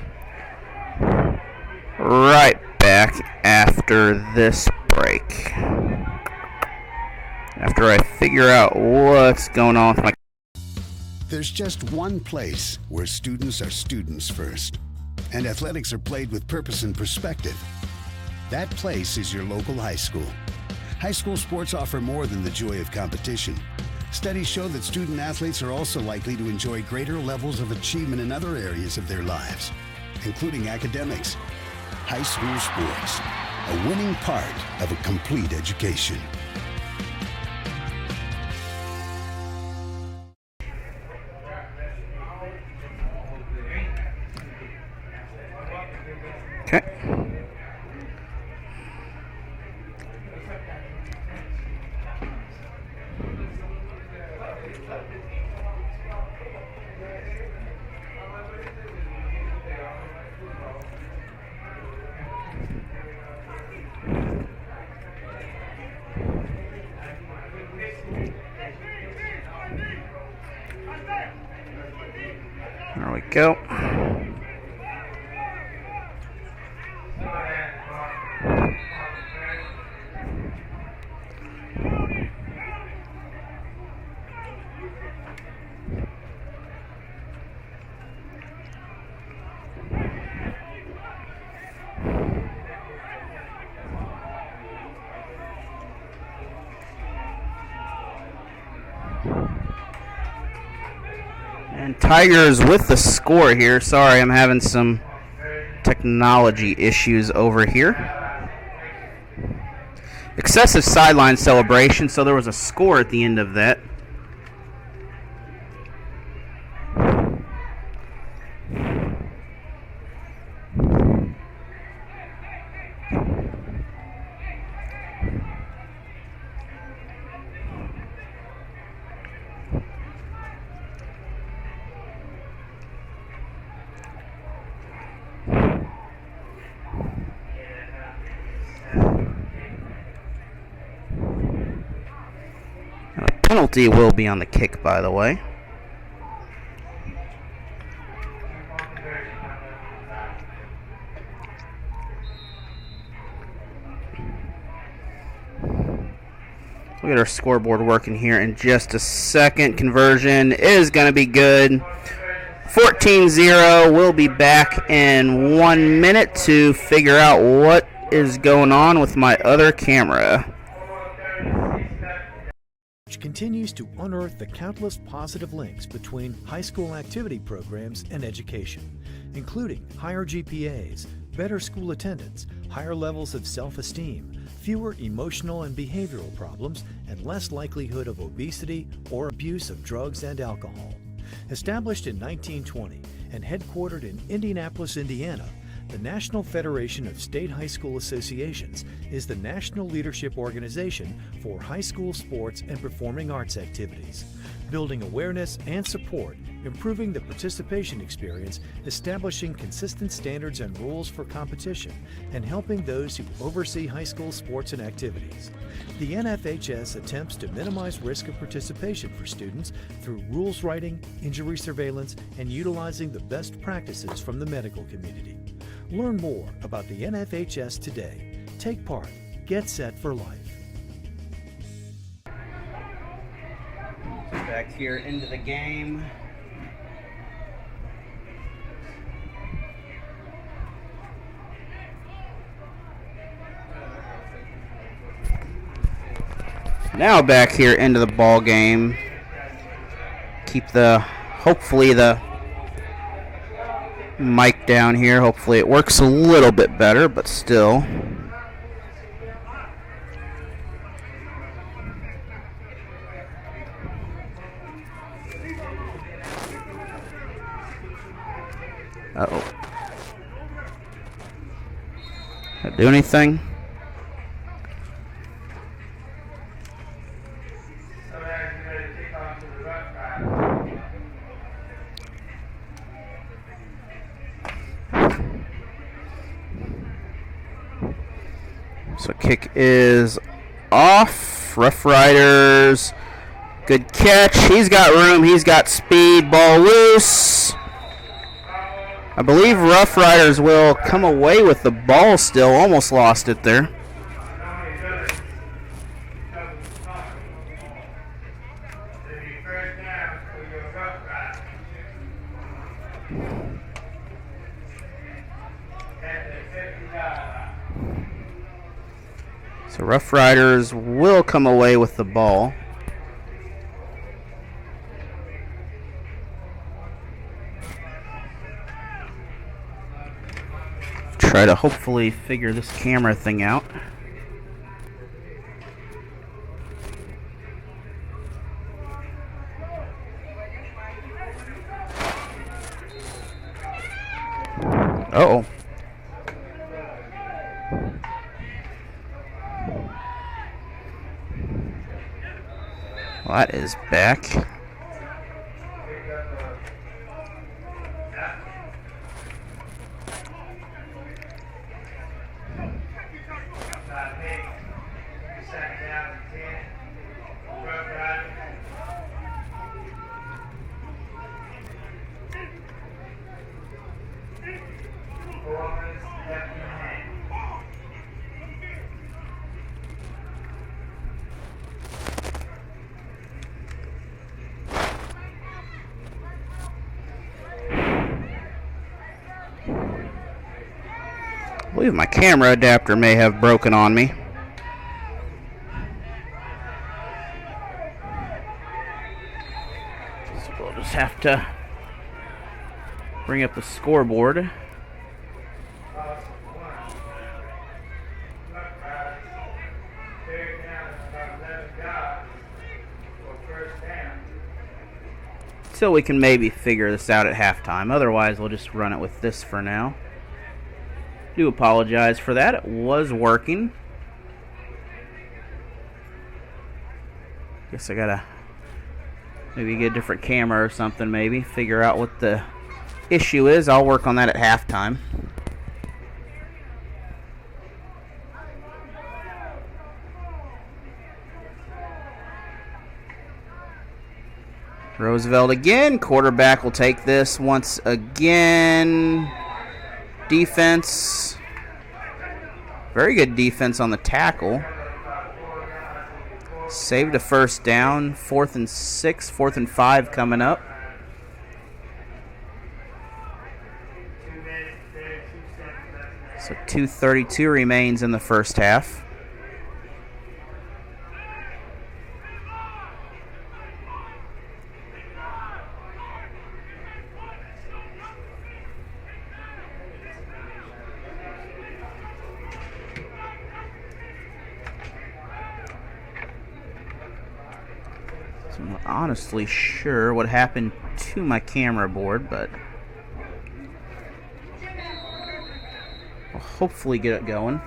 right back after this break. After I figure out what's going on with my... There's just one place where students are students first, and athletics are played with purpose and perspective. That place is your local high school. High school sports offer more than the joy of competition. Studies show that student athletes are also likely to enjoy greater levels of achievement in other areas of their lives, including academics. High school sports, a winning part of a complete education. Okay. There we go. And Tigers with the score here. Sorry, I'm having some technology issues over here. Excessive sideline celebration, so there was a score at the end of that. Penalty will be on the kick, by the way. We'll get our scoreboard working here in just a second. Conversion is going to be good. 14-0. We'll be back in 1 minute to figure out what is going on with my other camera. Which continues to unearth the countless positive links between high school activity programs and education, including higher GPAs, better school attendance, higher levels of self-esteem, fewer emotional and behavioral problems, and less likelihood of obesity or abuse of drugs and alcohol. Established in 1920 and headquartered in Indianapolis, Indiana, the National Federation of State High School Associations is the national leadership organization for high school sports and performing arts activities, building awareness and support, improving the participation experience, establishing consistent standards and rules for competition, and helping those who oversee high school sports and activities. The NFHS attempts to minimize risk of participation for students through rules writing, injury surveillance, and utilizing the best practices from the medical community. Learn more about the NFHS today. Take part. Get set for life. Back here into the game. Now back here into the ball game. Keep hopefully the mic down here. Hopefully it works a little bit better, but still. Uh-oh. That do anything? So kick is off. Rough Riders. Good catch. He's got room. He's got speed. Ball loose. I believe Rough Riders will come away with the ball still. Almost lost it there. So Rough Riders will come away with the ball. Try to hopefully figure this camera thing out. Uh-oh. Well, that is back. I believe my camera adapter may have broken on me. So we'll just have to bring up the scoreboard. So we can maybe figure this out at halftime. Otherwise, we'll just run it with this for now. Do apologize for that. It was working. Guess I gotta maybe get a different camera or something, maybe. Figure out what the issue is. I'll work on that at halftime. Roosevelt again. Quarterback will take this once again. Defense. Very good defense on the tackle. Saved a first down. 4th and 6, 4th and 5 coming up. So 2:32 remains in the first half. So I'm not honestly sure what happened to my camera board, but I'll hopefully get it going.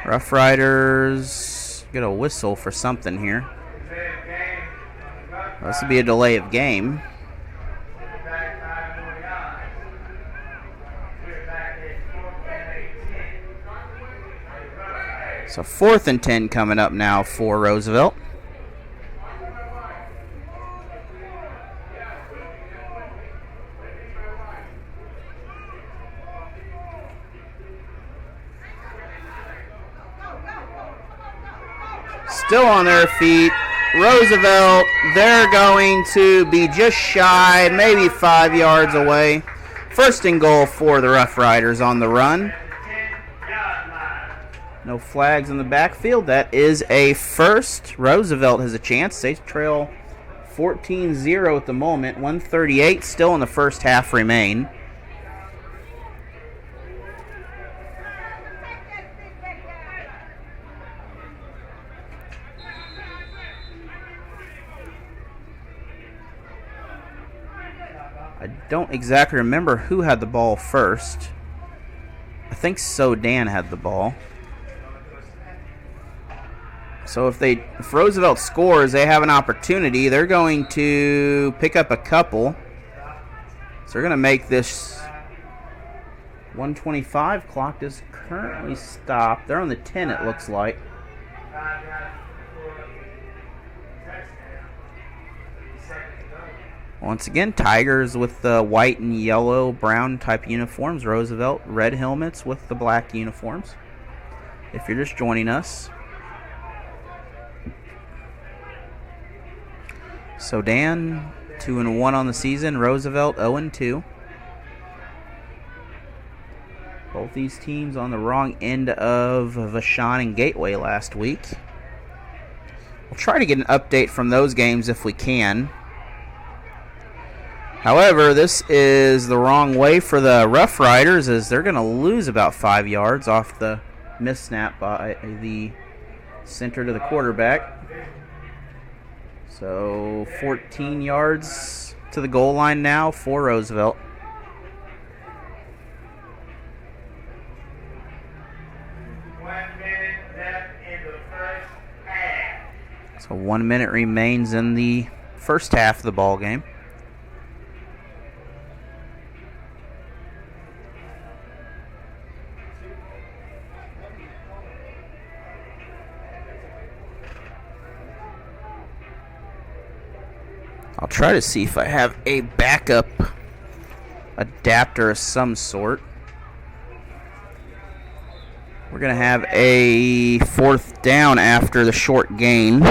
Rough Riders get a whistle for something here. This would be a delay of game. So 4th and 10 coming up now for Roosevelt. Still on their feet. Roosevelt, they're going to be just shy, maybe 5 yards away. 1st and goal for the Rough Riders on the run. No flags in the backfield. That is a first. Roosevelt has a chance. They trail 14-0 at the moment. 1:38 still in the first half remain. I don't exactly remember who had the ball first. I think Soldan had the ball. So if Roosevelt scores, they have an opportunity. They're going to pick up a couple. So they're going to make this 1:25. Clock is currently stopped. They're on the 10, it looks like. Once again, Tigers with the white and yellow, brown type uniforms. Roosevelt, red helmets with the black uniforms. If you're just joining us. Soldan, 2-1 on the season. Roosevelt, 0-2. Both these teams on the wrong end of Vashon and Gateway last week. We'll try to get an update from those games if we can. However, this is the wrong way for the Rough Riders, as they're going to lose about 5 yards off the missed snap by the center to the quarterback. So 14 yards to the goal line now for Roosevelt. So 1 minute remains in the first half of the ball game. I'll try to see if I have a backup adapter of some sort. We're going to have a 4th down after the short gain.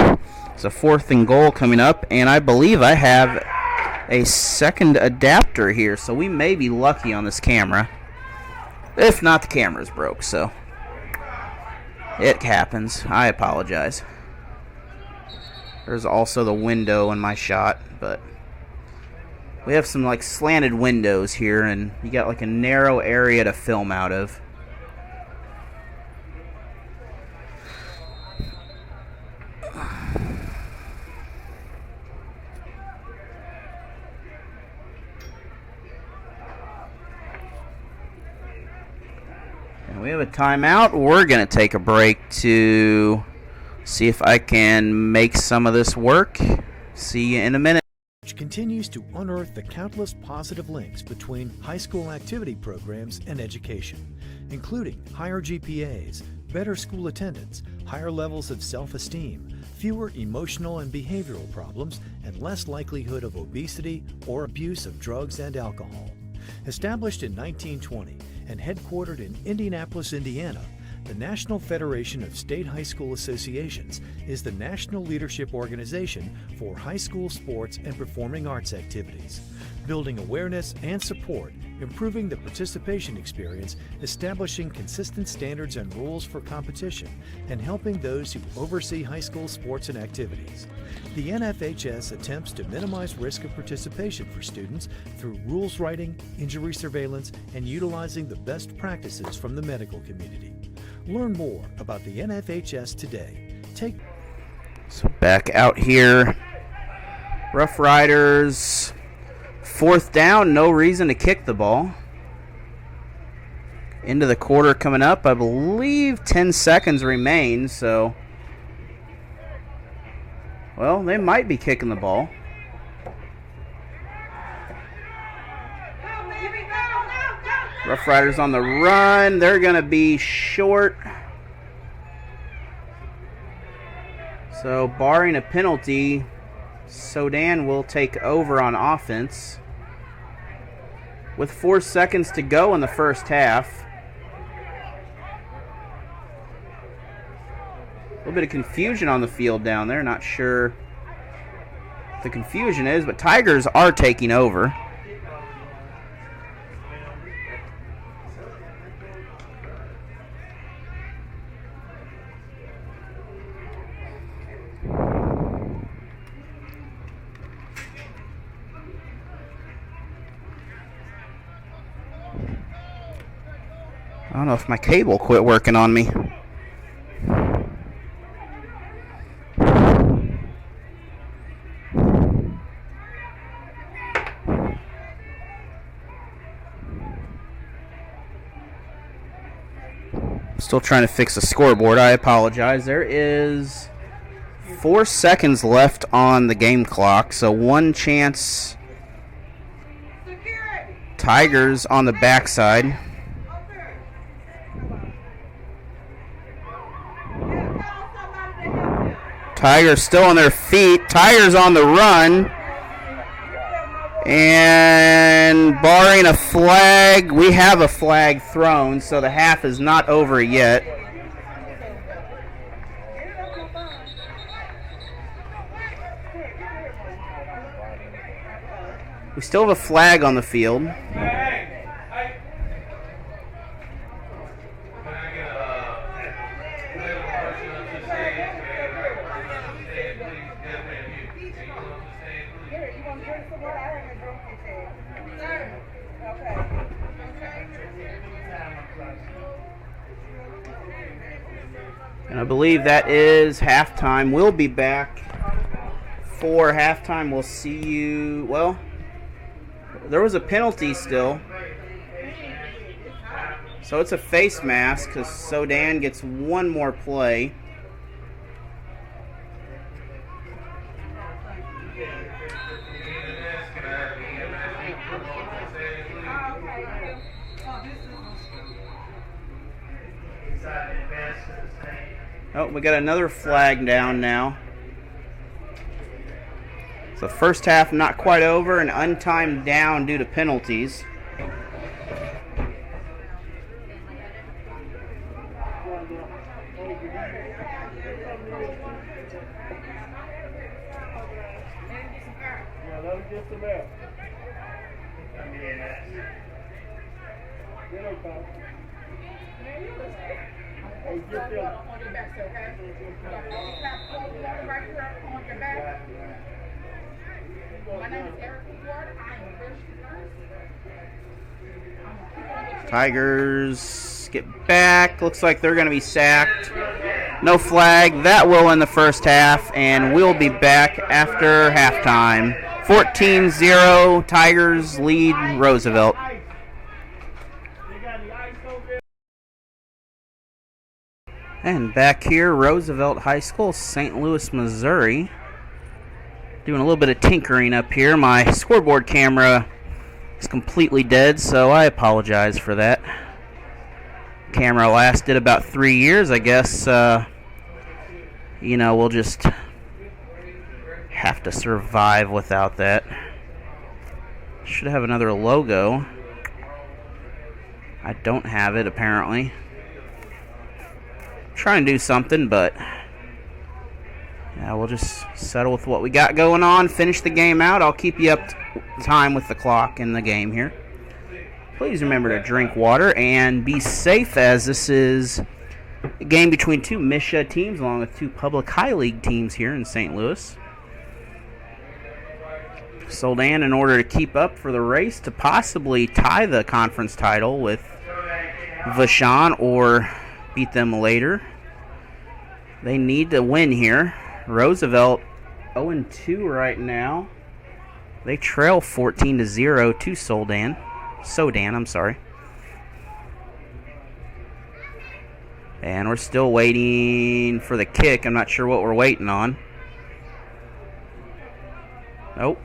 It's a 4th and goal coming up, and I believe I have a second adapter here, so we may be lucky on this camera. If not, the camera's broke, so it happens. I apologize. There's also the window in my shot, but we have some like slanted windows here, and you got like a narrow area to film out of. And we have a timeout. We're going to take a break to see if I can make some of this work. See you in a minute. Which continues to unearth the countless positive links between high school activity programs and education, including higher GPAs, better school attendance, higher levels of self-esteem, fewer emotional and behavioral problems, and less likelihood of obesity or abuse of drugs and alcohol. Established in 1920 and headquartered in Indianapolis, Indiana, The National Federation of State High School Associations is the national leadership organization for high school sports and performing arts activities, building awareness and support, improving the participation experience, establishing consistent standards and rules for competition, and helping those who oversee high school sports and activities. The NFHS attempts to minimize risk of participation for students through rules writing, injury surveillance, and utilizing the best practices from the medical community. Learn more about the NFHS today. So back out here, Rough Riders, 4th down, no reason to kick the ball. Into the quarter coming up, I believe 10 seconds remain, so, well, they might be kicking the ball. Rough Riders on the run. They're going to be short. So, barring a penalty, Soldan will take over on offense. With 4 seconds to go in the first half. A little bit of confusion on the field down there. Not sure what the confusion is, but Tigers are taking over. I don't know if my cable quit working on me. Still trying to fix the scoreboard. I apologize. There is 4 seconds left on the game clock, so one chance. Tigers on the backside. Tigers still on their feet. Tigers on the run. And barring a flag, we have a flag thrown, so the half is not over yet. We still have a flag on the field. And I believe that is halftime. We'll be back for halftime. We'll see you. Well, there was a penalty still. So it's a face mask because Soldan gets one more play. Oh, we got another flag down now. So first half not quite over, an untimed down due to penalties. Tigers get back. Looks like they're going to be sacked. No flag. That will end the first half, and we'll be back after halftime. 14-0, Tigers lead Roosevelt. And back here, Roosevelt High School, St. Louis, Missouri. Doing a little bit of tinkering up here. My scoreboard camera is completely dead, so I apologize for that. Camera lasted about 3 years. I guess, we'll just have to survive without that. Should have another logo. I don't have it, apparently. trying to do something, but yeah, we'll just settle with what we got going on. Finish the game out. I'll keep you up to time with the clock in the game here. Please remember to drink water and be safe, as this is a game between two MSHA teams along with two public high league teams here in St. Louis. Soldan, in order to keep up for the race to possibly tie the conference title with Vashon or beat them later, they need to win here. Roosevelt 0-2 right now. They trail 14-0 to Soldan. I'm sorry. And we're still waiting for the kick. I'm not sure what we're waiting on. Nope.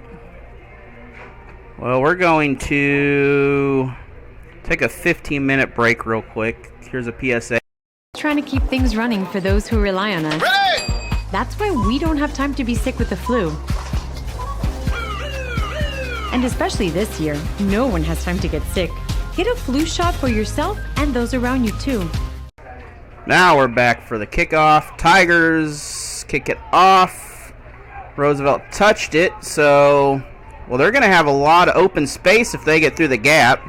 Well, we're going to take a 15-minute break real quick. Here's a PSA. Trying to keep things running for those who rely on us. That's why we don't have time to be sick with the flu. And especially this year, no one has time to get sick. Get a flu shot for yourself and those around you too. Now we're back for the kickoff. Tigers kick it off. Roosevelt touched it, so well, they're going to have a lot of open space if they get through the gap.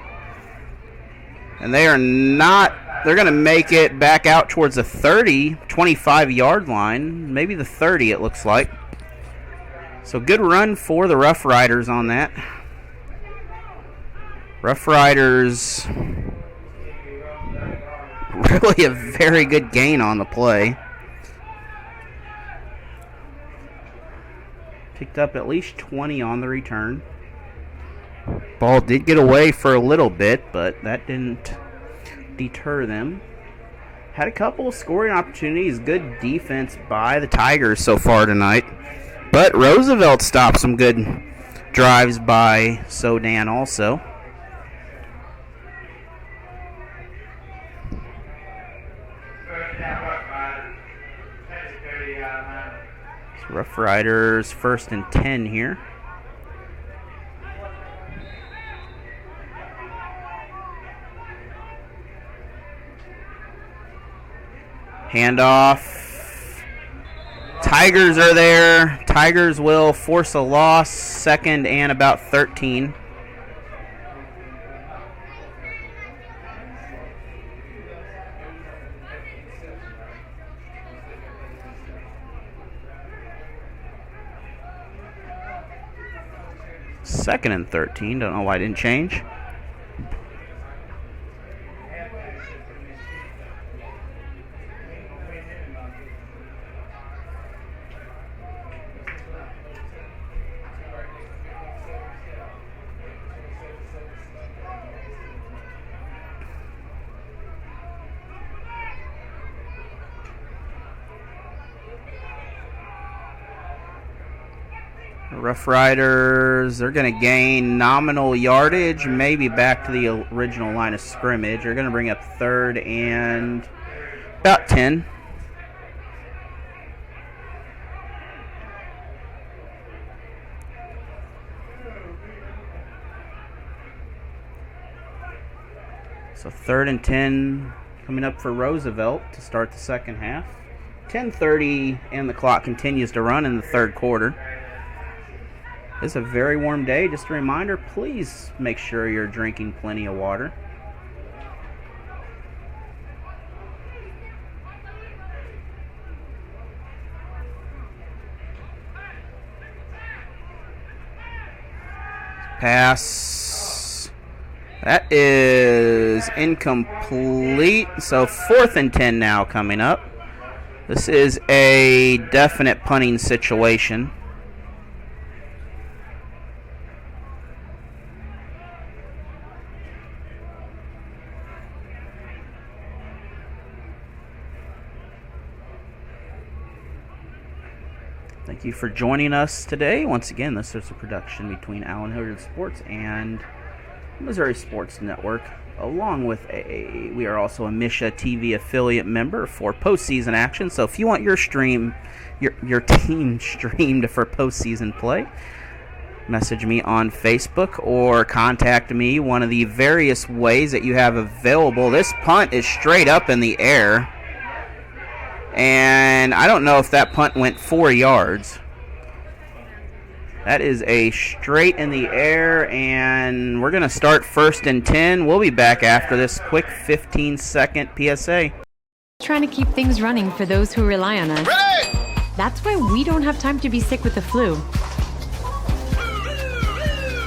And they are not. They're going to make it back out towards the 30, 25-yard line. Maybe the 30, it looks like. So good run for the Rough Riders on that. Rough Riders, really a very good gain on the play. Picked up at least 20 on the return. Ball did get away for a little bit, but that didn't deter them. Had a couple of scoring opportunities. Good defense by the Tigers so far tonight. But Roosevelt stopped some good drives by Soldan also. Rough Riders 1st and 10 here. Handoff. Tigers are there. Tigers will force a loss. 2nd and about 13. Second and 13. Don't know why it didn't change. Rough Riders, they're going to gain nominal yardage, maybe back to the original line of scrimmage. They're going to bring up 3rd and about 10. So 3rd and 10 coming up for Roosevelt to start the second half. 10:30 and the clock continues to run in the third quarter. It's a very warm day. Just a reminder, please make sure you're drinking plenty of water. Pass. That is incomplete. So 4th and 10 now coming up. This is a definite punting situation. Thank you for joining us today. Once again, this is a production between Allen Hilliard Sports and Missouri Sports Network. Along with we are also a MSHA TV affiliate member for postseason action. So if you want your team streamed for postseason play, message me on Facebook or contact me. One of the various ways that you have available. This punt is straight up in the air. And I don't know if that punt went 4 yards. That is a straight in the air, and we're going to start 1st and 10. We'll be back after this quick 15-second PSA. Trying to keep things running for those who rely on us. Ready! That's why we don't have time to be sick with the flu.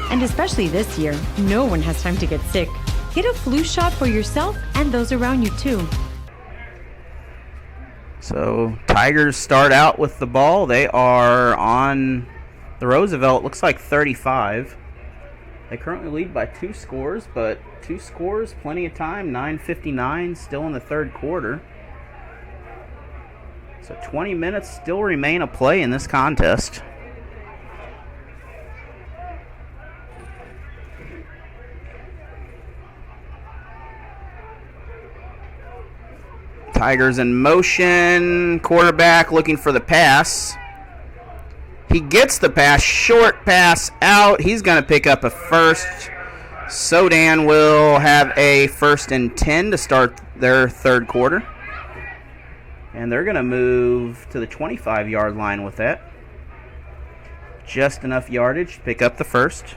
And especially this year, no one has time to get sick. Get a flu shot for yourself and those around you too. So Tigers start out with the ball. They are on the Roosevelt, looks like 35. They currently lead by 2 scores, but 2 scores, plenty of time. 9:59, still in the 3rd quarter. So 20 minutes still remain a play in this contest. Tigers in motion. Quarterback looking for the pass. He gets the pass. Short pass out. He's going to pick up a first. Soldan will have a 1st and 10 to start their 3rd quarter. And they're going to move to the 25-yard line with that. Just enough yardage to pick up the first.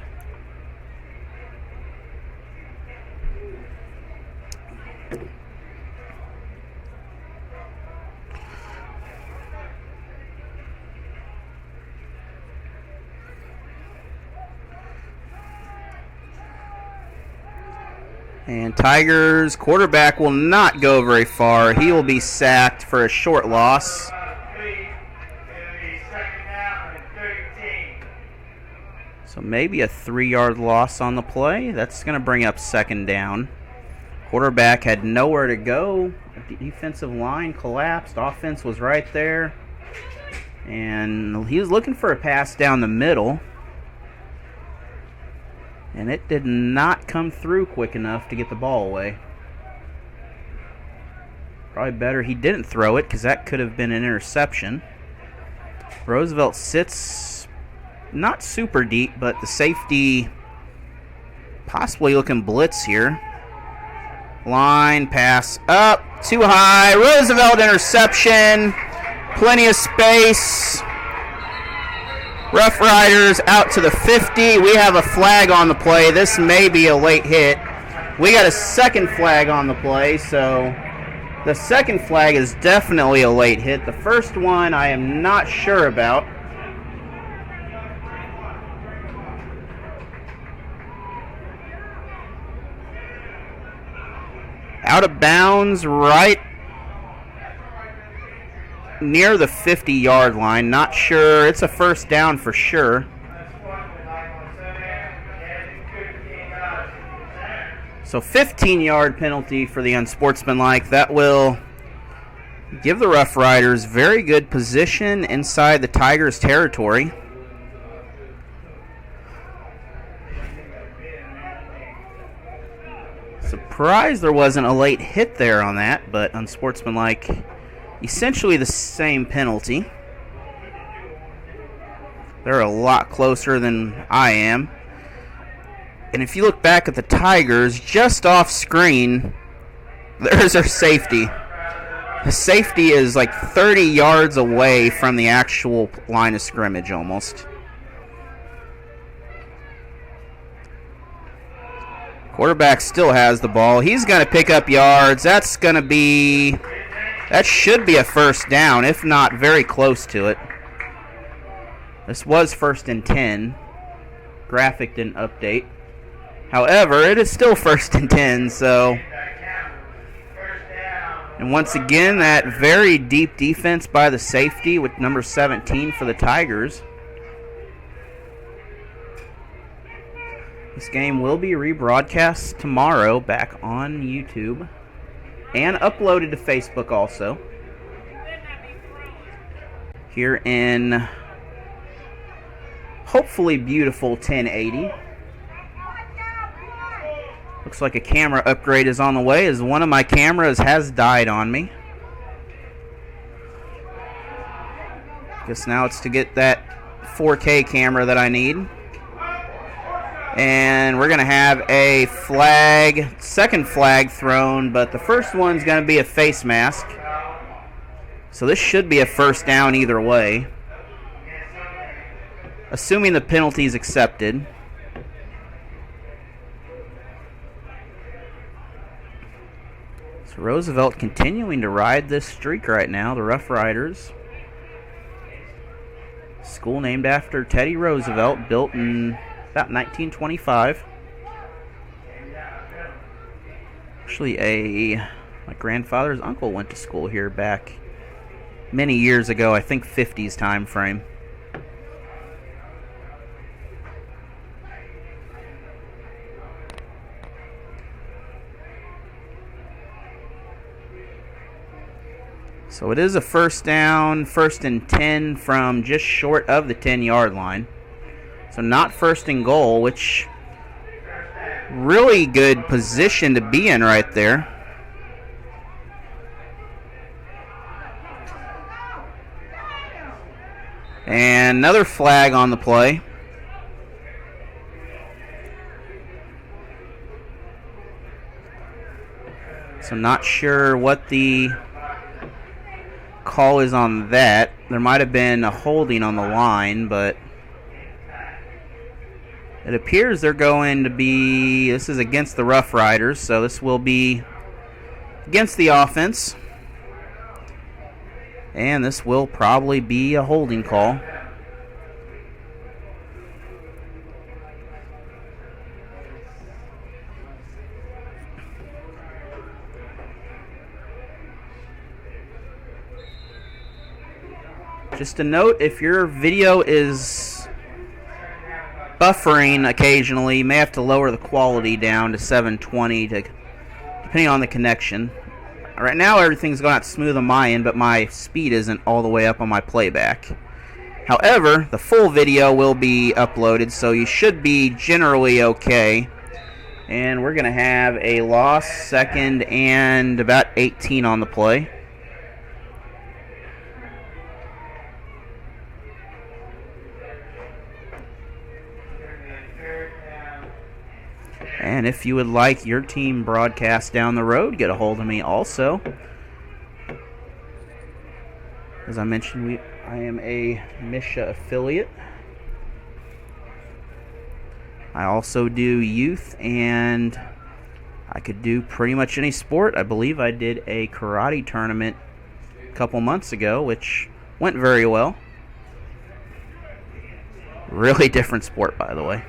And Tigers quarterback will not go very far. He will be sacked for a short loss. So maybe a 3-yard loss on the play. That's going to bring up 2nd down. Quarterback had nowhere to go. Defensive line collapsed. Offense was right there. And he was looking for a pass down the middle. And it did not come through quick enough to get the ball away. Probably better he didn't throw it, because that could have been an interception. Roosevelt sits not super deep, but the safety possibly looking blitz here. Line pass up, too high. Roosevelt interception. Plenty of space. Rough Riders out to the 50. We have a flag on the play. This may be a late hit. We got a 2nd flag on the play, so the 2nd flag is definitely a late hit. The first one I am not sure about. Out of bounds right near the 50-yard line. Not sure. It's a 1st down for sure. So 15-yard penalty for the unsportsmanlike. That will give the Rough Riders very good position inside the Tigers' territory. Surprised there wasn't a late hit there on that, but unsportsmanlike. Essentially the same penalty. They're a lot closer than I am. And if you look back at the Tigers, just off screen, there's their safety. The safety is like 30 yards away from the actual line of scrimmage almost. Quarterback still has the ball. He's going to pick up yards. That should be a 1st down, if not very close to it. This was 1st and 10. Graphic didn't update. However, it is still 1st and 10, so. And once again, that very deep defense by the safety with number 17 for the Tigers. This game will be rebroadcast tomorrow back on YouTube and uploaded to Facebook also. Here in hopefully beautiful 1080. Looks like a camera upgrade is on the way, as one of my cameras has died on me. Guess now it's to get that 4K camera that I need. And we're going to have a flag, 2nd flag thrown, but the first one's going to be a face mask. So this should be a first down either way, assuming the penalty is accepted. So Roosevelt continuing to ride this streak right now, the Rough Riders. School named after Teddy Roosevelt, built in about 1925. Actually, my grandfather's uncle went to school here back many years ago, I think 50s time frame. So it is a first down, 1st and 10 from just short of the 10-yard line. So not first and goal, which really good position to be in right there. And another flag on the play. So not sure what the call is on that. There might have been a holding on the line, but it appears they're going to be, this is against the Rough Riders, so this will be against the offense. And this will probably be a holding call. Just a note, if your video is buffering occasionally, you may have to lower the quality down to 720 depending on the connection. Right now everything's going out smooth on my end, but my speed isn't all the way up on my playback. However, the full video will be uploaded, so you should be generally okay. And we're going to have a loss, 2nd and about 18 on the play. And if you would like your team broadcast down the road, get a hold of me also. As I mentioned, I am a Misha affiliate. I also do youth, and I could do pretty much any sport. I believe I did a karate tournament a couple months ago, which went very well. Really different sport, by the way.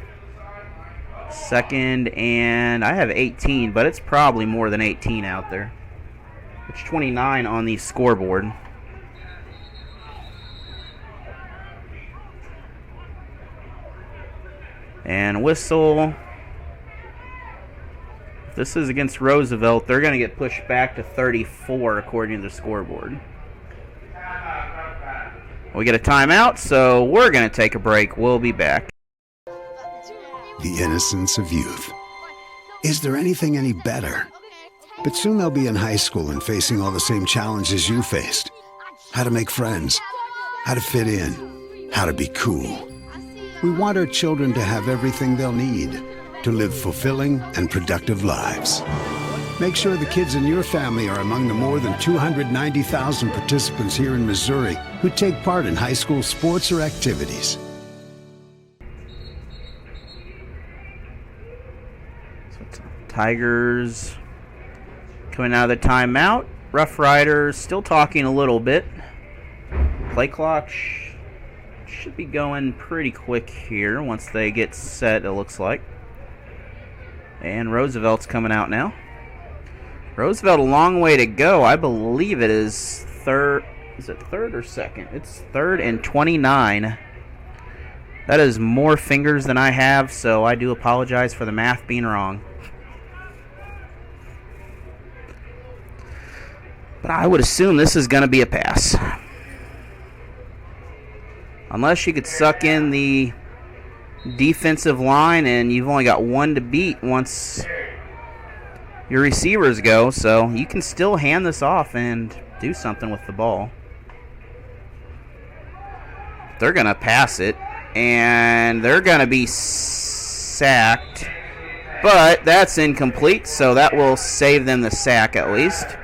2nd, and I have 18, but it's probably more than 18 out there. It's 29 on the scoreboard. And whistle. If this is against Roosevelt, they're going to get pushed back to 34 according to the scoreboard. We get a timeout, so we're going to take a break. We'll be back. The innocence of youth. Is there anything any better? But soon they'll be in high school and facing all the same challenges you faced. How to make friends, how to fit in, how to be cool. We want our children to have everything they'll need to live fulfilling and productive lives. Make sure the kids in your family are among the more than 290,000 participants here in Missouri who take part in high school sports or activities. Tigers coming out of the timeout. Rough Riders still talking a little bit. Play clock should be going pretty quick here once they get set, it looks like. And Roosevelt's coming out now. Roosevelt a long way to go. I believe it is third. Is it 3rd or 2nd? It's 3rd and 29. That is more fingers than I have, so I do apologize for the math being wrong. But I would assume this is going to be a pass. Unless you could suck in the defensive line and you've only got one to beat once your receivers go. So you can still hand this off and do something with the ball. They're going to pass it. And they're going to be sacked. But that's incomplete, so that will save them the sack at least.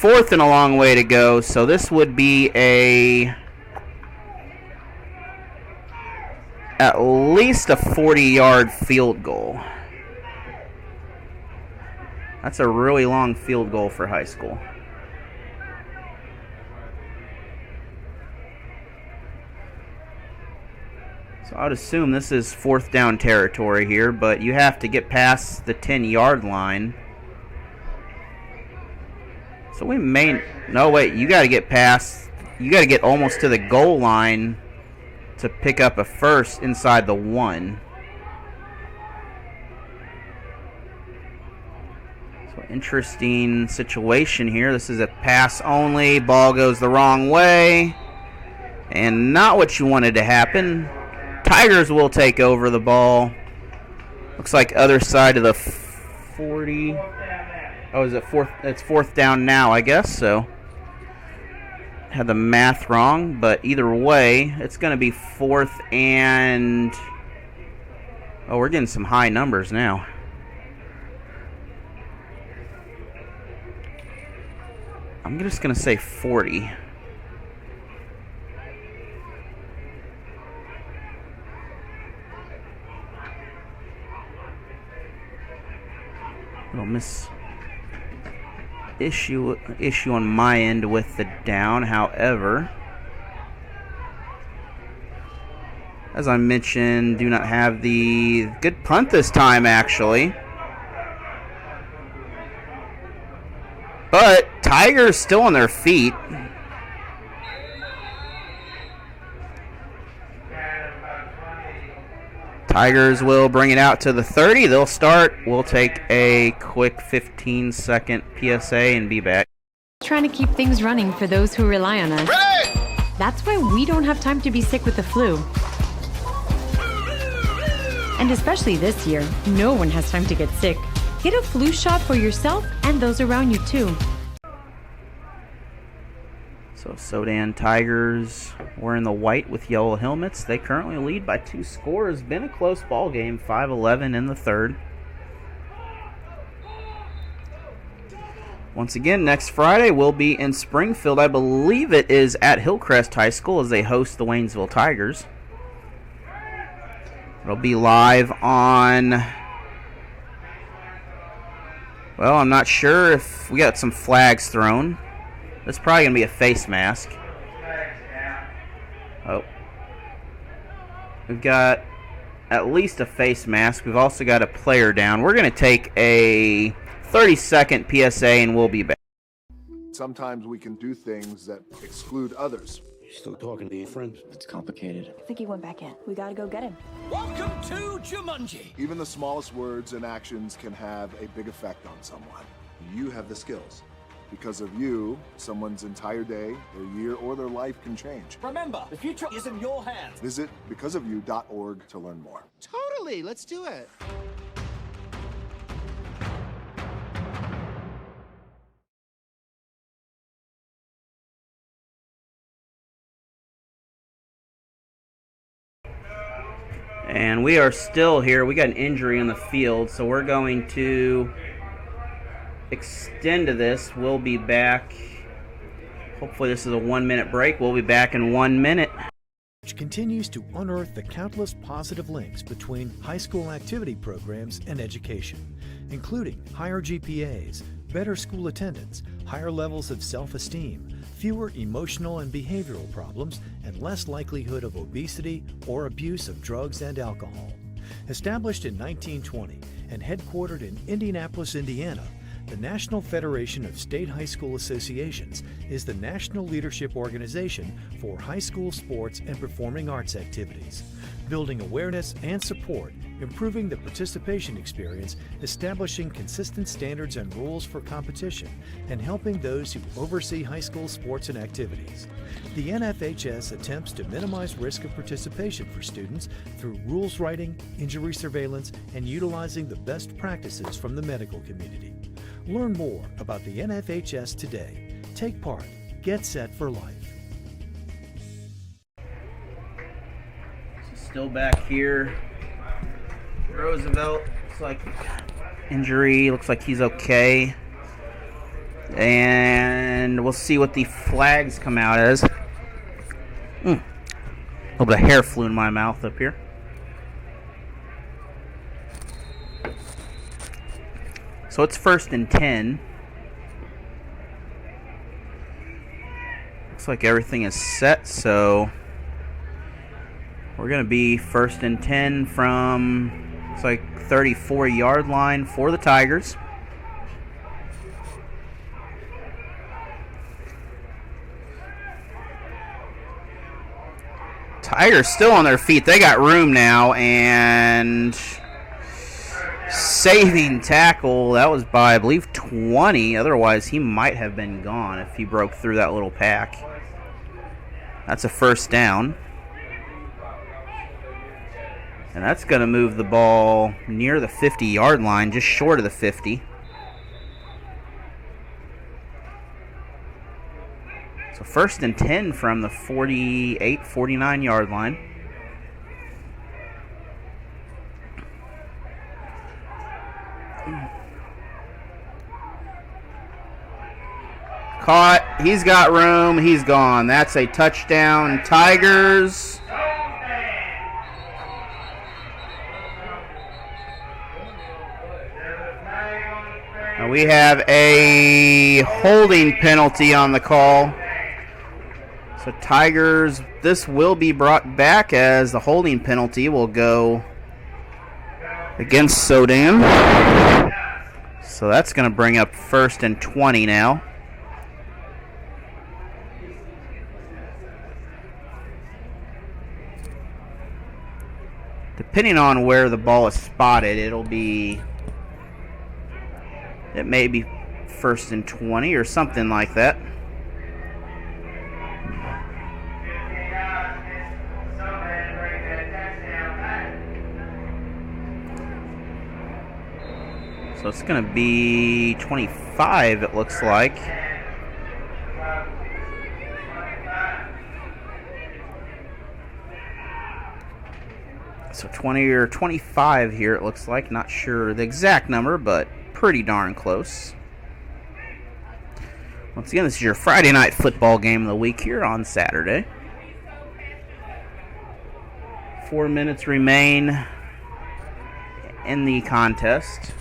4th and a long way to go, so this would be at least a 40-yard field goal. That's a really long field goal for high school. So I'd assume this is 4th down territory here, but you have to get past the 10-yard line. So we may... No, wait, you got to get past... You got to get almost to the goal line to pick up a first inside the 1. So interesting situation here. This is a pass only. Ball goes the wrong way. And not what you wanted to happen. Tigers will take over the ball. Looks like other side of the 40. Oh, is it 4th? It's 4th down now, I guess. So had the math wrong, but either way, it's going to be 4th and... Oh, we're getting some high numbers now. I'm just going to say 40. Little issue on my end with the down. However, as I mentioned, do not have the good punt this time, actually. But Tigers still on their feet. Tigers will bring it out to the 30. They'll start. We'll take a quick 15-second PSA and be back. Trying to keep things running for those who rely on us. Ready! That's why we don't have time to be sick with the flu. And especially this year, no one has time to get sick. Get a flu shot for yourself and those around you too. So Soldan Tigers wearing the white with yellow helmets. They currently lead by 2 scores. Been a close ball game, 5-11 in the 3rd. Once again, next Friday we'll be in Springfield. I believe it is at Hillcrest High School as they host the Waynesville Tigers. It'll be live on... Well, I'm not sure if we got some flags thrown. That's probably going to be a face mask. Oh. We've got at least a face mask. We've also got a player down. We're going to take a 30-second PSA and we'll be back. Sometimes we can do things that exclude others. You're still talking to your friends? It's complicated. I think he went back in. We gotta go get him. Welcome to Jumanji. Even the smallest words and actions can have a big effect on someone. You have the skills. Because of you, someone's entire day, their year, or their life can change. Remember, the future is in your hands. Visit becauseofyou.org to learn more. Totally, let's do it. And we are still here. We got an injury in the field, so we're going to extend to this. We'll be back. Hopefully this is a 1-minute break. We'll be back in 1 minute. Which continues to unearth the countless positive links between high school activity programs and education, including higher GPAs, better school attendance, higher levels of self-esteem, fewer emotional and behavioral problems, and less likelihood of obesity or abuse of drugs and alcohol. Established in 1920 and headquartered in Indianapolis, Indiana, the National Federation of State High School Associations is the national leadership organization for high school sports and performing arts activities, building awareness and support, improving the participation experience, establishing consistent standards and rules for competition, and helping those who oversee high school sports and activities. The NFHS attempts to minimize risk of participation for students through rules writing, injury surveillance, and utilizing the best practices from the medical community. Learn more about the NFHS today. Take part. Get set for life. Still back here. Roosevelt looks like injury. Looks like he's okay. And we'll see what the flags come out as. A little bit of hair flew in my mouth up here. So it's 1st and 10. Looks like everything is set, so we're going to be 1st and 10 from, looks like, 34-yard line for the Tigers. Tigers still on their feet. They got room now, and saving tackle. That was by, I believe, 20. Otherwise, he might have been gone if he broke through that little pack. That's a 1st down. And that's going to move the ball near the 50-yard line, just short of the 50. So 1st and 10 from the 48, 49-yard line. Caught. He's got room. He's gone. That's a touchdown. Tigers. And we have a holding penalty on the call. So Tigers, this will be brought back as the holding penalty will go against Soldan. So that's going to bring up 1st and 20 now. Depending on where the ball is spotted, it may be 1st and 20 or something like that. So it's going to be 25, it looks like. So 20 or 25 here, it looks like. Not sure the exact number, but pretty darn close. Once again, this is your Friday night football game of the week here on Saturday. 4 minutes remain in the contest.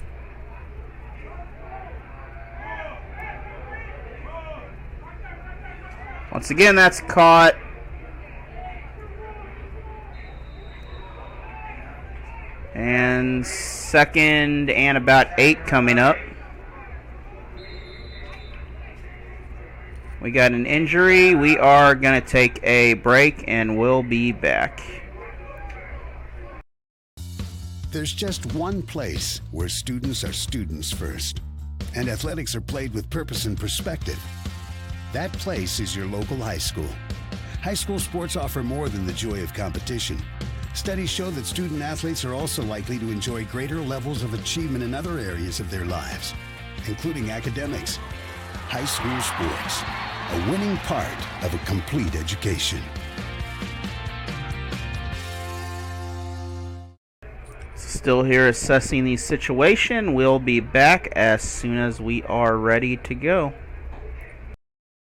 Once again, that's caught. And 2nd and about 8 coming up. We got an injury. We are going to take a break and we'll be back. There's just one place where students are students first, and athletics are played with purpose and perspective. That place is your local high school. High school sports offer more than the joy of competition. Studies show that student athletes are also likely to enjoy greater levels of achievement in other areas of their lives, including academics. High school sports, a winning part of a complete education. Still here assessing the situation. We'll be back as soon as we are ready to go.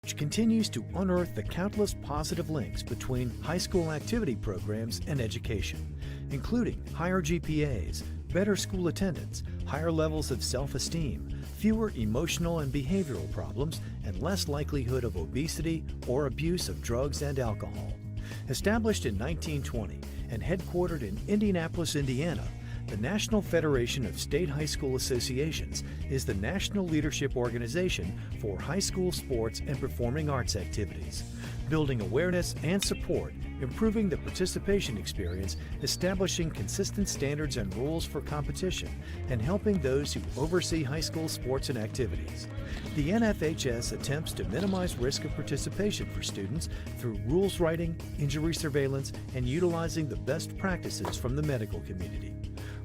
Which continues to unearth the countless positive links between high school activity programs and education, including higher GPAs, better school attendance, higher levels of self-esteem, fewer emotional and behavioral problems, and less likelihood of obesity or abuse of drugs and alcohol. Established in 1920 and headquartered in Indianapolis, Indiana, the National Federation of State High School Associations is the national leadership organization for high school sports and performing arts activities, building awareness and support, improving the participation experience, establishing consistent standards and rules for competition, and helping those who oversee high school sports and activities. The NFHS attempts to minimize risk of participation for students through rules writing, injury surveillance, and utilizing the best practices from the medical community.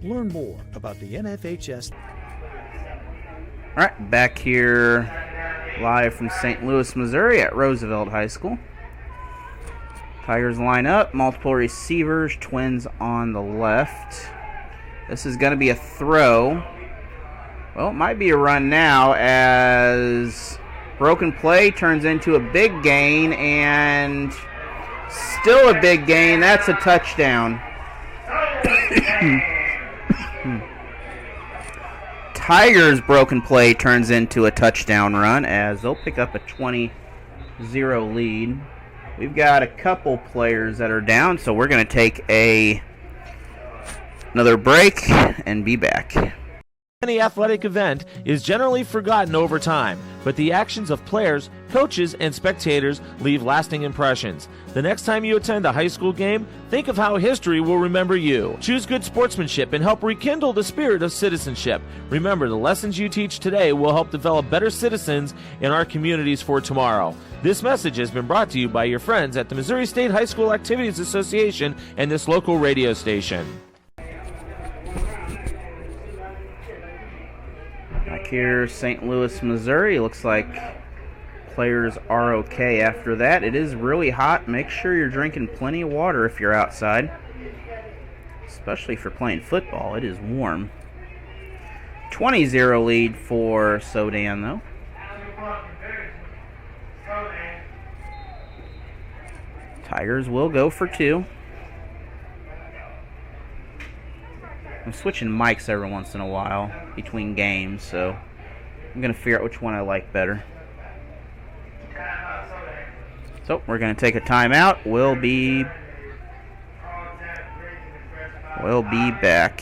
Learn more about the NFHS. All right, back here live from St. Louis, Missouri at Roosevelt High School. Tigers line up, multiple receivers, twins on the left. This is going to be a throw. Well, it might be a run now as Broken play turns into a big gain, and still a big gain. That's a touchdown. Tigers' broken play turns into a touchdown run as they'll pick up a 20-0 lead. We've got a couple players that are down, so we're going to take another break and be back. Any athletic event is generally forgotten over time, but the actions of players, coaches, and spectators leave lasting impressions. The next time you attend a high school game, think of how history will remember you. Choose good sportsmanship and help rekindle the spirit of citizenship. Remember, the lessons you teach today will help develop better citizens in our communities for tomorrow. This message has been brought to you by your friends at the Missouri State High School Activities Association and this local radio station. Back here, St. Louis, Missouri. Looks like players are okay after that. It is really hot. Make sure you're drinking plenty of water if you're outside, especially for playing football. It is warm. 20-0 lead for Soldan, though. Tigers will go for two. I'm switching mics every once in a while between games, so I'm going to figure out which one I like better. So we're going to take a timeout. We'll be back.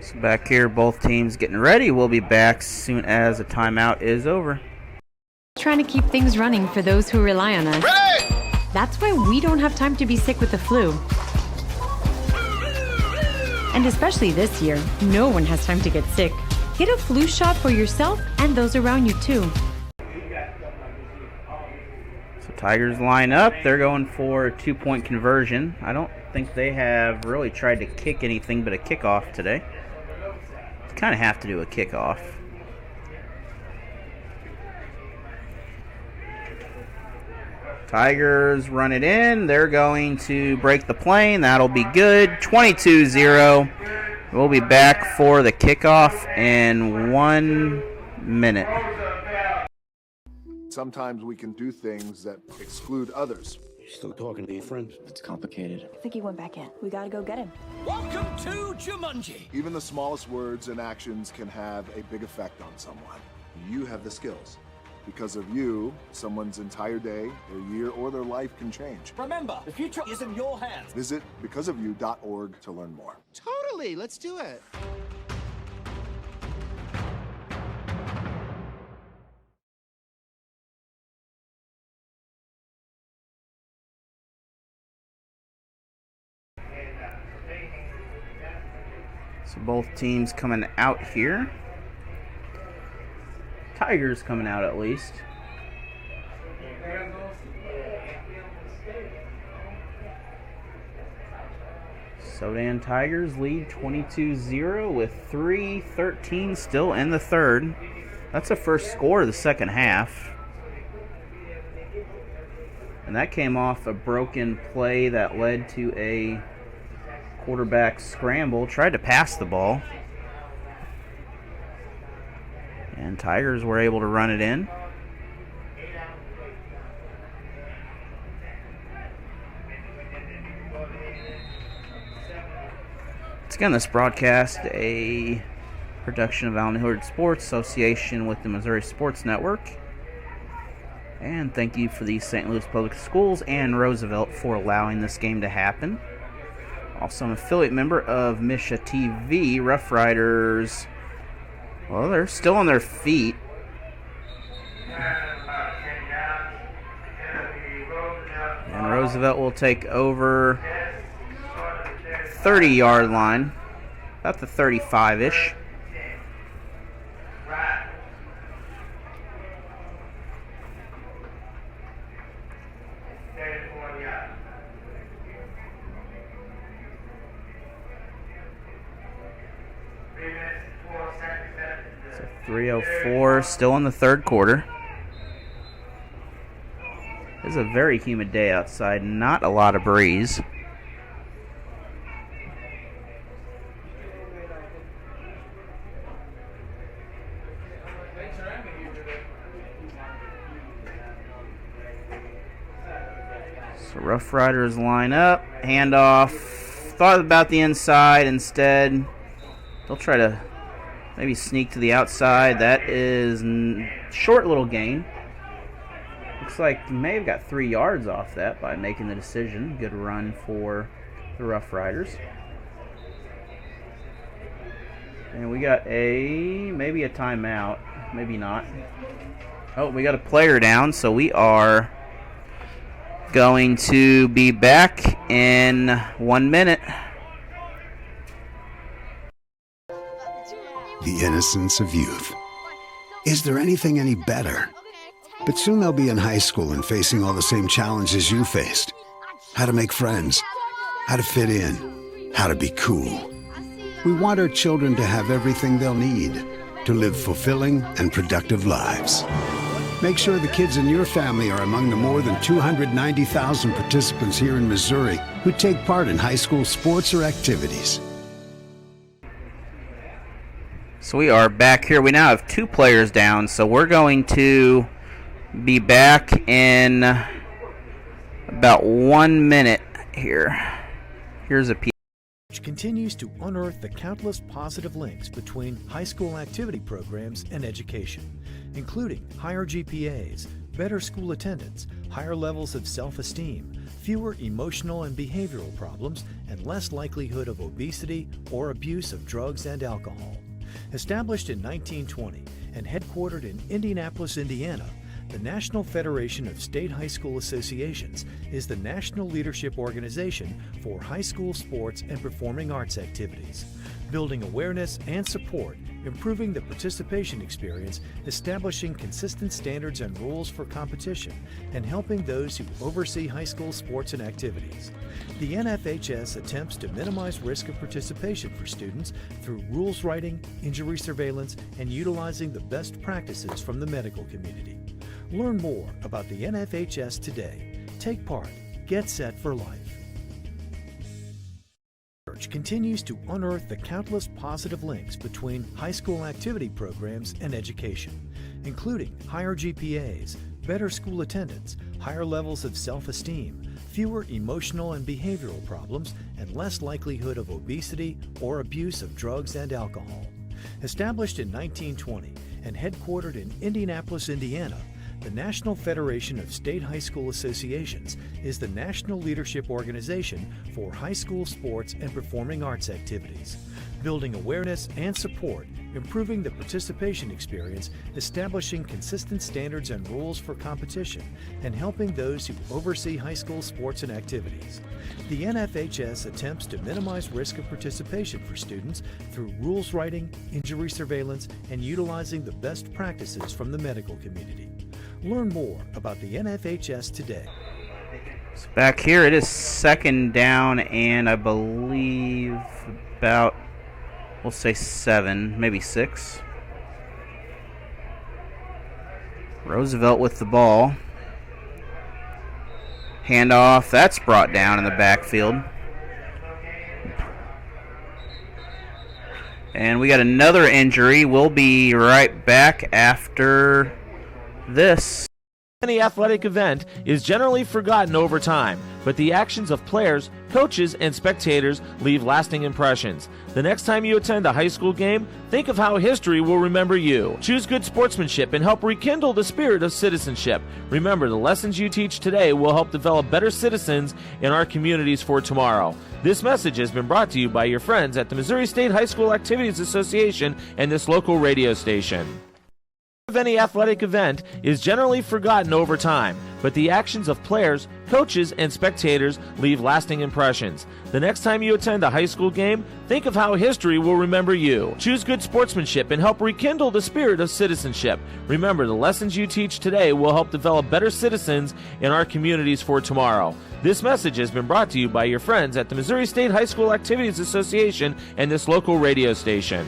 So back here, both teams getting ready. We'll be back as soon as the timeout is over. Trying to keep things running for those who rely on us. Ready! That's why we don't have time to be sick with the flu. And especially this year, no one has time to get sick. Get a flu shot for yourself and those around you too. So Tigers line up. They're going for a 2-point conversion. I don't think they have really tried to kick anything but a kickoff today. Kind of have to do a kickoff. Tigers run it in. They're going to break the plane. That'll be good. 22-0. We'll be back for the kickoff in 1 minute. Sometimes we can do things that exclude others. You're still talking to your friend? It's complicated. I think he went back in. We gotta go get him. Welcome to Jumanji. Even the smallest words and actions can have a big effect on someone. You have the skills. Because of you, someone's entire day, their year, or their life can change. Remember, the future is in your hands. Visit becauseofyou.org to learn more. Totally, let's do it. So both teams coming out here. Tigers coming out at least. Soldan Tigers lead 22-0 with 3:13 still in the third. That's the first score of the second half. And that came off a broken play that led to a quarterback scramble. Tried to pass the ball. And Tigers were able to run it in. Once again, this broadcast a production of Allen Hillard Sports Association with the Missouri Sports Network. And thank you for the St. Louis Public Schools and Roosevelt for allowing this game to happen. Also an affiliate member of Misha TV. Rough Riders, well, they're still on their feet. And Roosevelt will take over 30-yard line, about the 35-ish. 3:04, still in the third quarter. It's a very humid day outside, not a lot of breeze. So Rough Riders line up, handoff. Thought about the inside instead. They'll try to maybe sneak to the outside. That is short little gain. Looks like you may have got 3 yards off that by making the decision. Good run for the Rough Riders. And we got maybe a timeout. Maybe not. Oh, we got a player down, so we are going to be back in 1 minute. The innocence of youth. Is there anything any better? But soon they'll be in high school and facing all the same challenges you faced. How to make friends, how to fit in, how to be cool. We want our children to have everything they'll need to live fulfilling and productive lives. Make sure the kids in your family are among the more than 290,000 participants here in Missouri who take part in high school sports or activities. So we are back here. We now have 2 players down, so we're going to be back in about 1 minute here. Here's a piece. Which continues to unearth the countless positive links between high school activity programs and education, including higher GPAs, better school attendance, higher levels of self-esteem, fewer emotional and behavioral problems, and less likelihood of obesity or abuse of drugs and alcohol. Established in 1920 and headquartered in Indianapolis, Indiana, the National Federation of State High School Associations is the national leadership organization for high school sports and performing arts activities, building awareness and support, improving the participation experience, establishing consistent standards and rules for competition, and helping those who oversee high school sports and activities. The NFHS attempts to minimize risk of participation for students through rules writing, injury surveillance, and utilizing the best practices from the medical community. Learn more about the NFHS today. Take part. Get set for life. Research continues to unearth the countless positive links between high school activity programs and education, including higher GPAs, better school attendance, higher levels of self-esteem, fewer emotional and behavioral problems, and less likelihood of obesity or abuse of drugs and alcohol. Established in 1920 and headquartered in Indianapolis, Indiana, the National Federation of State High School Associations is the national leadership organization for high school sports and performing arts activities, building awareness and support, improving the participation experience, establishing consistent standards and rules for competition, and helping those who oversee high school sports and activities. The NFHS attempts to minimize risk of participation for students through rules writing, injury surveillance, and utilizing the best practices from the medical community. Learn more about the NFHS today. So back here, it is 2nd down, and I believe about, we'll say 7, maybe 6. Roosevelt with the ball. Handoff, that's brought down in the backfield. And we got another injury. We'll be right back after this. Any athletic event is generally forgotten over time, but the actions of players, coaches, and spectators leave lasting impressions. The next time you attend a high school game, think of how history will remember you. Choose good sportsmanship and help rekindle the spirit of citizenship. Remember, the lessons you teach today will help develop better citizens in our communities for tomorrow. This message has been brought to you by your friends at the Missouri State High School Activities Association and this local radio station. Any athletic event is generally forgotten over time, but the actions of players, coaches, and spectators leave lasting impressions. The next time you attend a high school game, think of how history will remember you. Choose good sportsmanship and help rekindle the spirit of citizenship. Remember, the lessons you teach today will help develop better citizens in our communities for tomorrow. This message has been brought to you by your friends at the Missouri State High School Activities Association and this local radio station.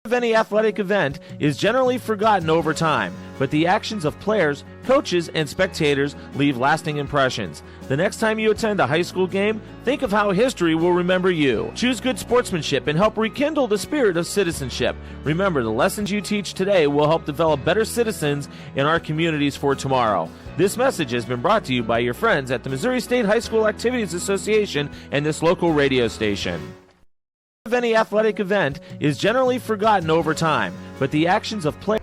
Of any athletic event is generally forgotten over time, but the actions of players, coaches, and spectators leave lasting impressions. The next time you attend a high school game, think of how history will remember you. Choose good sportsmanship and help rekindle the spirit of citizenship. Remember, the lessons you teach today will help develop better citizens in our communities for tomorrow. This message has been brought to you by your friends at the Missouri State High School Activities Association and this local radio station. Of any athletic event is generally forgotten over time, but the actions of players.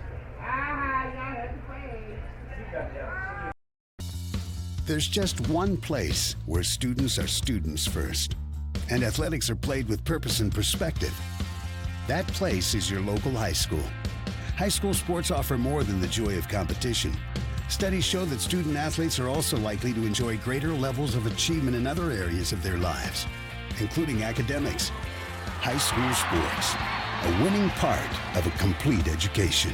There's just one place where students are students first, and athletics are played with purpose and perspective. That place is your local high school. High school sports offer more than the joy of competition. Studies show that student athletes are also likely to enjoy greater levels of achievement in other areas of their lives, including academics. High school sports, a winning part of a complete education.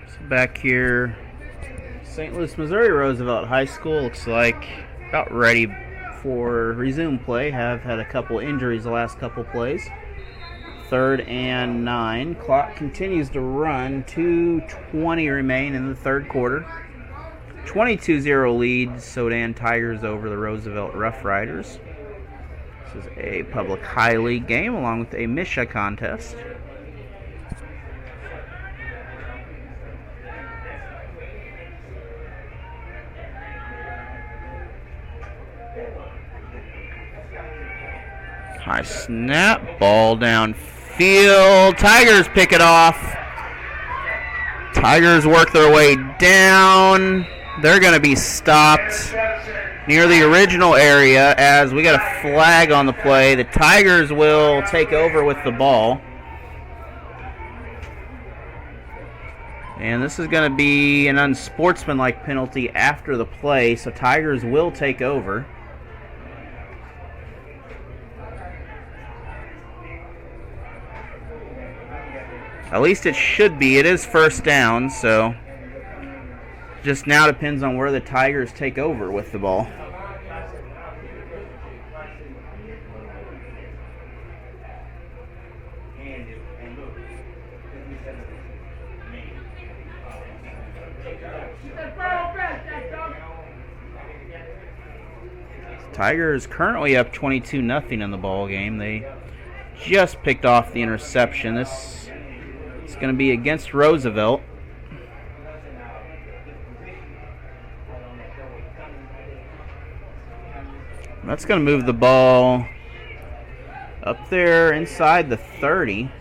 So back here, St. Louis, Missouri, Roosevelt High School looks like about ready for resume play. Have had a couple injuries the last couple plays. 3rd and 9. Clock continues to run. 2:20 remain in the third quarter. 22-0 lead, Soldan Tigers over the Roosevelt Rough Riders. This is a public high league game along with a Misha contest. High snap, ball downfield. Tigers pick it off. Tigers work their way down. They're going to be stopped near the original area as we got a flag on the play. The Tigers will take over with the ball. And this is going to be an unsportsmanlike penalty after the play, so Tigers will take over. At least it should be. It is first down, so just now depends on where the Tigers take over with the ball. Tigers currently up 22-0 in the ball game. They just picked off the interception. This is going to be against Roosevelt. That's going to move the ball up there inside the 30.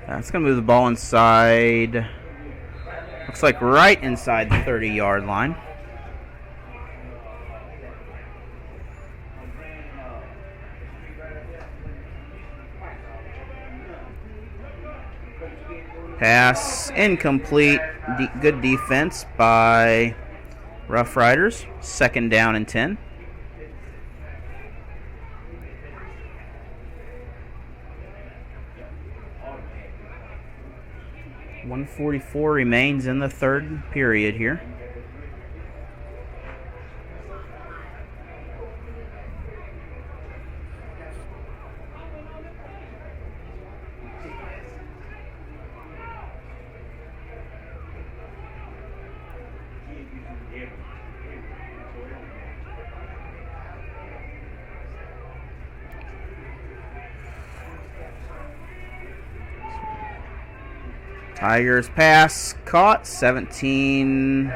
That's going to move the ball inside, looks like right inside the 30-yard line. Pass incomplete. Good defense by Rough Riders. 2nd down and 10. .144 remains in the third period here. Tigers pass caught. 17.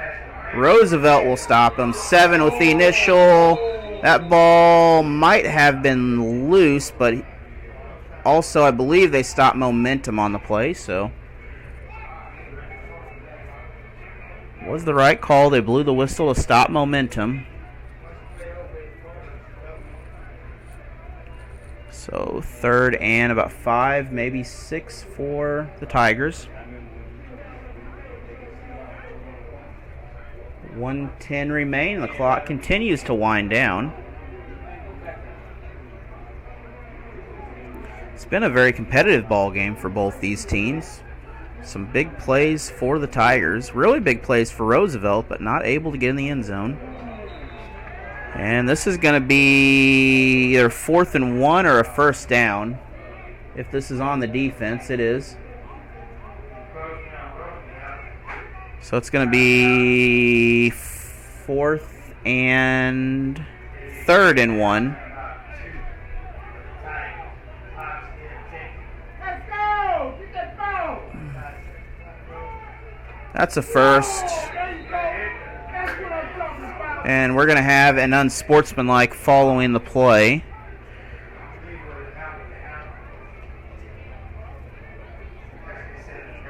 Roosevelt will stop him. 7 with the initial. That ball might have been loose, but also I believe they stopped momentum on the play, so was the right call. They blew the whistle to stop momentum. So 3rd and about 5, maybe 6 for the Tigers. 1:10 remain. The clock continues to wind down. It's been a very competitive ball game for both these teams. Some big plays for the Tigers. Really big plays for Roosevelt, but not able to get in the end zone. And this is going to be either 4th and 1 or a first down. If this is on the defense, it is. So it's going to be 4th and 3rd and 1. That's a first. And we're going to have an unsportsmanlike following the play.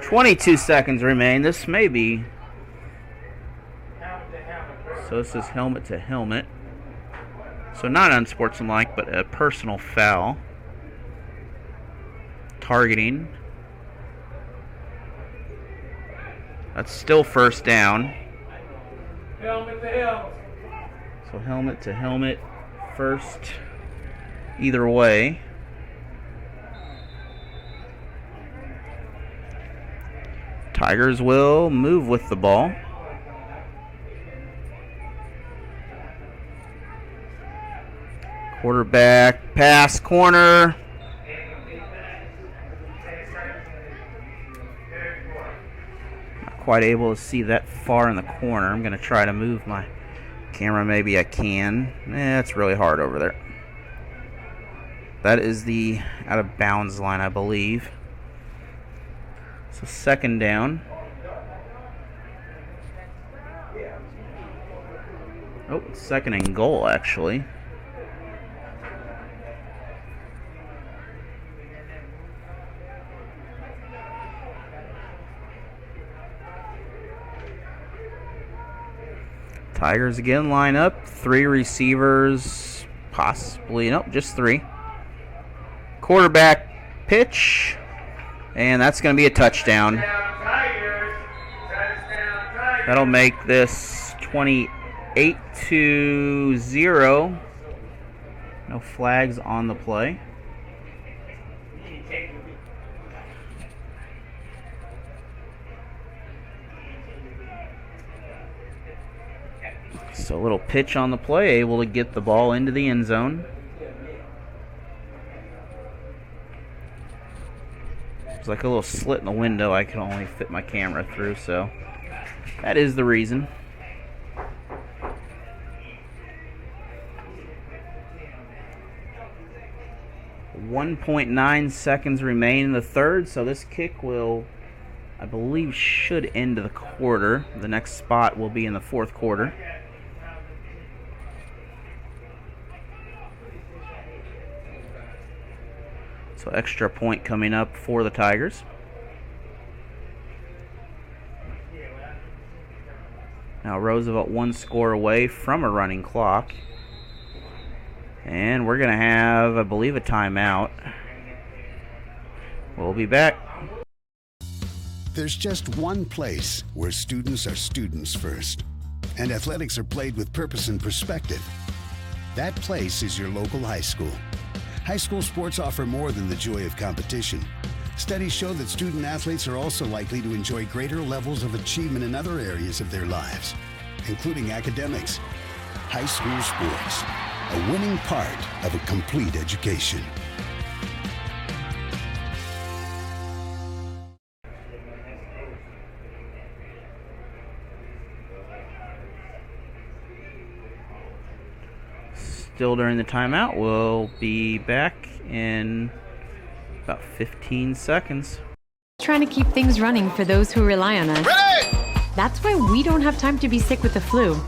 "22 seconds remain. This may be... So this is helmet to helmet. So not unsportsmanlike, but a personal foul. Targeting. That's still first down. Helmet to helmet. So helmet to helmet, first, either way. Tigers will move with the ball. Quarterback pass corner. Not quite able to see that far in the corner. I'm going to try to move my camera. Maybe I can. It's really hard over there. That is the out of bounds line, I believe. So second down. Oh, it's second and goal, actually. Tigers again line up. 3 receivers, possibly. Nope, just 3. Quarterback pitch. And that's going to be a touchdown. That'll make this 28-0. No flags on the play. So a little pitch on the play, able to get the ball into the end zone. It's like a little slit in the window I can only fit my camera through, so that is the reason. .9 seconds remain in the third, so this kick will, I believe, should end the quarter. The next spot will be in the fourth quarter. So extra point coming up for the Tigers. Now Roosevelt 1 score away from a running clock. And we're going to have, I believe, a timeout. We'll be back. There's just one place where students are students first, and athletics are played with purpose and perspective. That place is your local high school. High school sports offer more than the joy of competition. Studies show that student athletes are also likely to enjoy greater levels of achievement in other areas of their lives, including academics. High school sports, a winning part of a complete education. Still during the timeout. We'll be back in about 15 seconds. Trying to keep things running for those who rely on us. Ready! That's why we don't have time to be sick with the flu.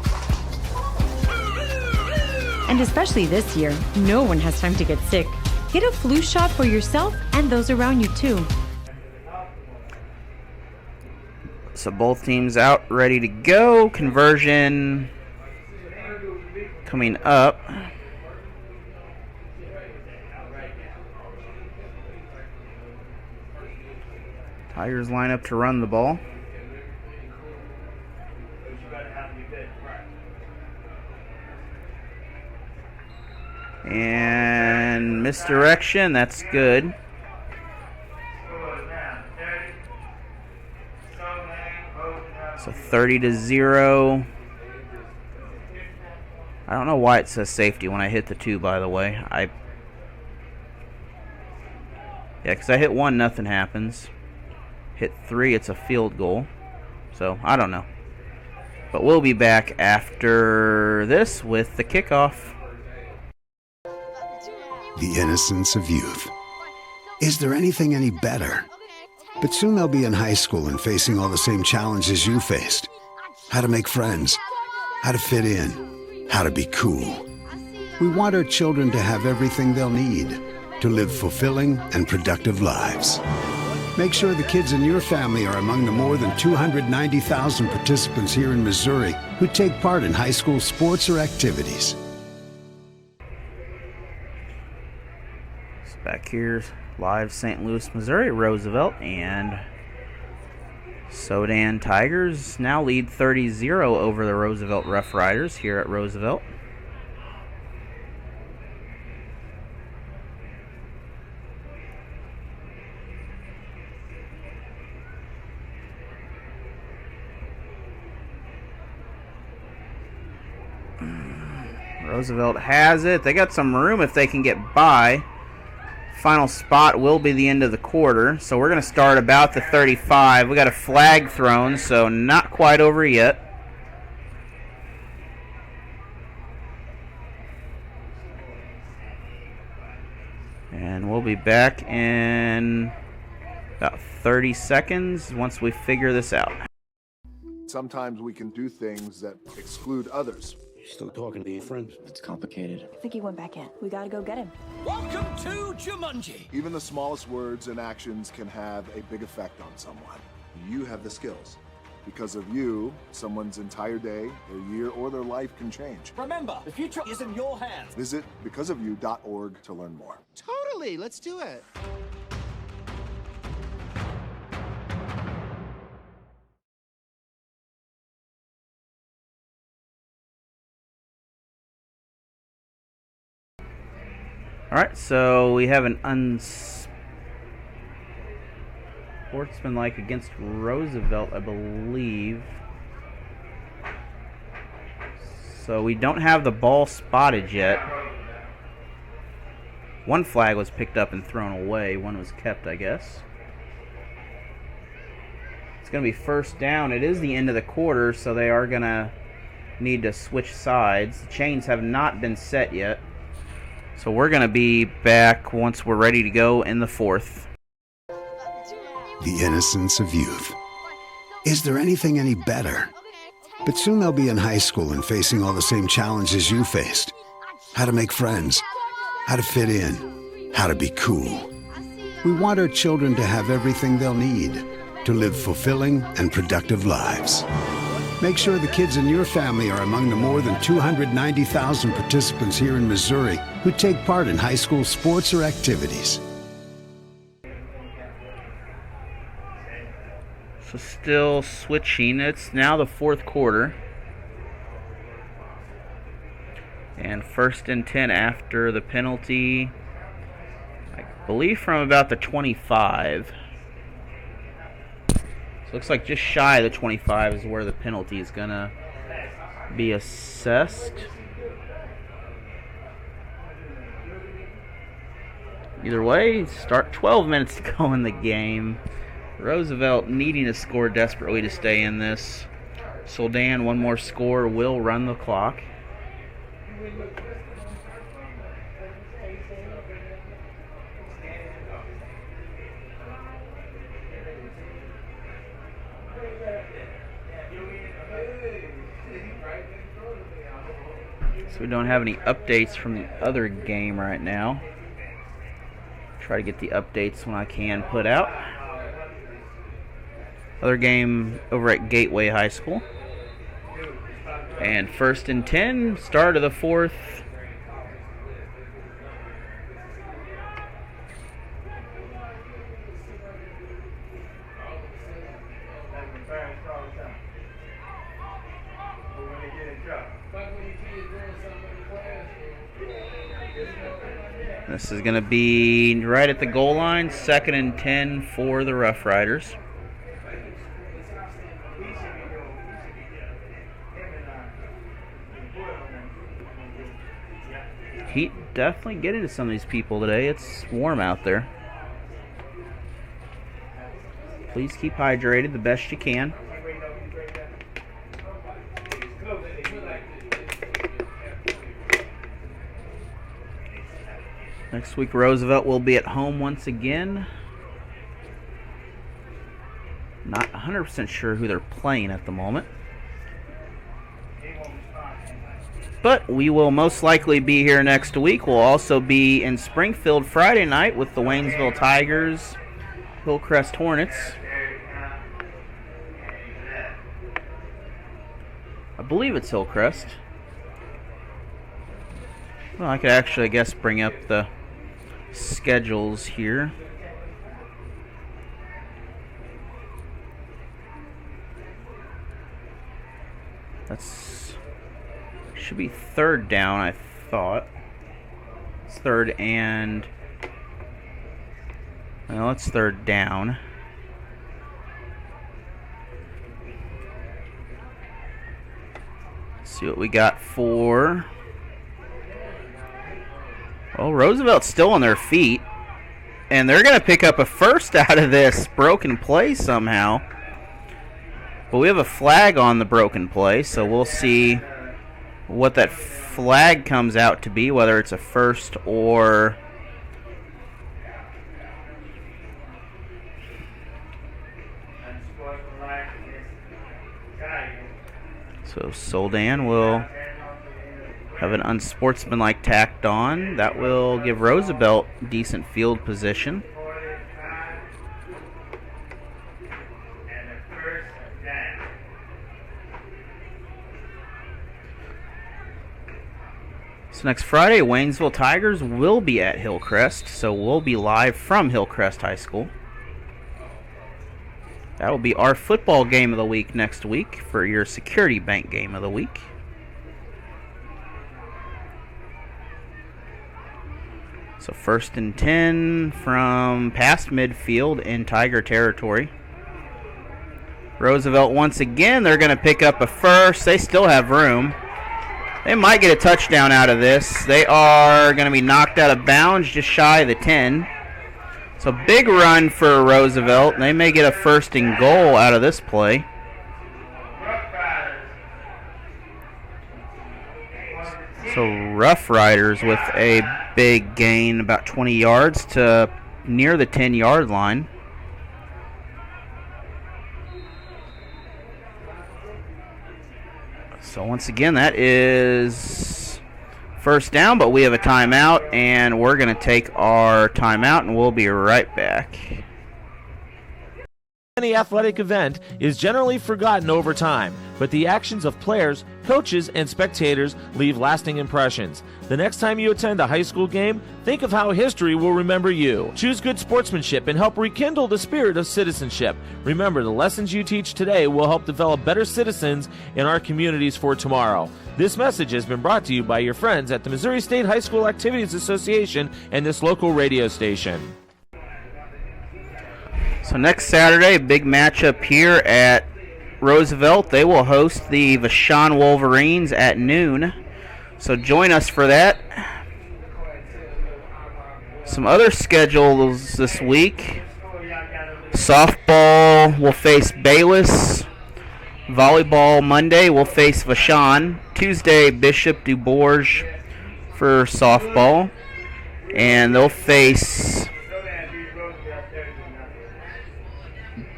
And especially this year, no one has time to get sick. Get a flu shot for yourself and those around you too. So both teams out, ready to go. Conversion coming up. Tigers line up to run the ball. And misdirection, that's good. So 30-0. I don't know why it says safety when I hit the 2, by the way. Yeah, because I hit 1, nothing happens. Hit 3, it's a field goal. So, I don't know. But we'll be back after this with the kickoff. The innocence of youth. Is there anything any better? But soon they'll be in high school and facing all the same challenges you faced. How to make friends, how to fit in, how to be cool. We want our children to have everything they'll need to live fulfilling and productive lives. Make sure the kids in your family are among the more than 290,000 participants here in Missouri who take part in high school sports or activities. So back here, live St. Louis, Missouri, Roosevelt, and Soldan Tigers now lead 30-0 over the Roosevelt Rough Riders here at Roosevelt. Roosevelt has it. They got some room if they can get by. Final spot will be the end of the quarter. So we're going to start about the 35. We got a flag thrown, so not quite over yet. And we'll be back in about 30 seconds once we figure this out. Sometimes we can do things that exclude others. Still talking to your friend? It's complicated. I think he went back in. We gotta go get him. Welcome to Jumanji. Even the smallest words and actions can have a big effect on someone. You have the skills. Because of you, someone's entire day, their year, or their life can change. Remember, the future is in your hands. Visit becauseofyou.org to learn more. Totally, let's do it. Alright, so we have an unsportsmanlike against Roosevelt, I believe. So we don't have the ball spotted yet. One flag was picked up and thrown away. One was kept, I guess. It's going to be first down. It is the end of the quarter, so they are going to need to switch sides. The chains have not been set yet. So we're going to be back once we're ready to go in the fourth. The innocence of youth. Is there anything any better? But soon they'll be in high school and facing all the same challenges you faced. How to make friends, how to fit in, how to be cool. We want our children to have everything they'll need to live fulfilling and productive lives. Make sure the kids in your family are among the more than 290,000 participants here in Missouri who take part in high school sports or activities. So still switching. It's now the fourth quarter. And first and 10 after the penalty, I believe from about the 25. So looks like just shy of the 25 is where the penalty is going to be assessed. Either way, start 12 minutes to go in the game. Roosevelt needing to score desperately to stay in this. Soldan, one more score, will run the clock. So we don't have any updates from the other game right now. Try to get the updates when I can put out. Other game over at Gateway High School. And first and 10, start of the fourth. This is going to be right at the goal line, second and 10 for the Rough Riders. heat definitely getting to some of these people today. It's warm out there. Please keep hydrated the best you can. Next week, Roosevelt will be at home once again. Not 100% sure who they're playing at the moment. But we will most likely be here next week. We'll also be in Springfield Friday night with the Waynesville Tigers, Hillcrest Hornets. I believe it's Hillcrest. Well, I could actually, I guess, bring up the schedules here. That's should be third down, I thought. It's third and... well, it's third down. Let's see what we got for... well, Roosevelt's still on their feet. And they're going to pick up a first out of this broken play somehow. But we have a flag on the broken play, so we'll see what that flag comes out to be, whether it's a first or... so Soldan will have an unsportsmanlike tacked on. That will give Roosevelt decent field position. So next Friday, Waynesville Tigers will be at Hillcrest, so we'll be live from Hillcrest High School. That will be our football game of the week next week for your Security Bank game of the week. So 1st and 10 from past midfield in Tiger territory. Roosevelt once again, they're going to pick up a first. They still have room. They might get a touchdown out of this. They are going to be knocked out of bounds just shy of the 10. So big run for Roosevelt. They may get a 1st and goal out of this play. So Rough Riders with a big gain, about 20 yards to near the 10-yard line. So once again, that is first down, but we have a timeout, and we're going to take our timeout, and we'll be right back. Any athletic event is generally forgotten over time, but the actions of players, coaches, and spectators leave lasting impressions. The next time you attend a high school game, think of how history will remember you. Choose good sportsmanship and help rekindle the spirit of citizenship. Remember, the lessons you teach today will help develop better citizens in our communities for tomorrow. This message has been brought to you by your friends at the Missouri State High School Activities Association and this local radio station. So next Saturday, a big matchup here at Roosevelt. They will host the Vashon Wolverines at noon. So join us for that. Some other schedules this week. Softball will face Bayless. Volleyball Monday will face Vashon. Tuesday, Bishop DuBourg for softball. And they'll face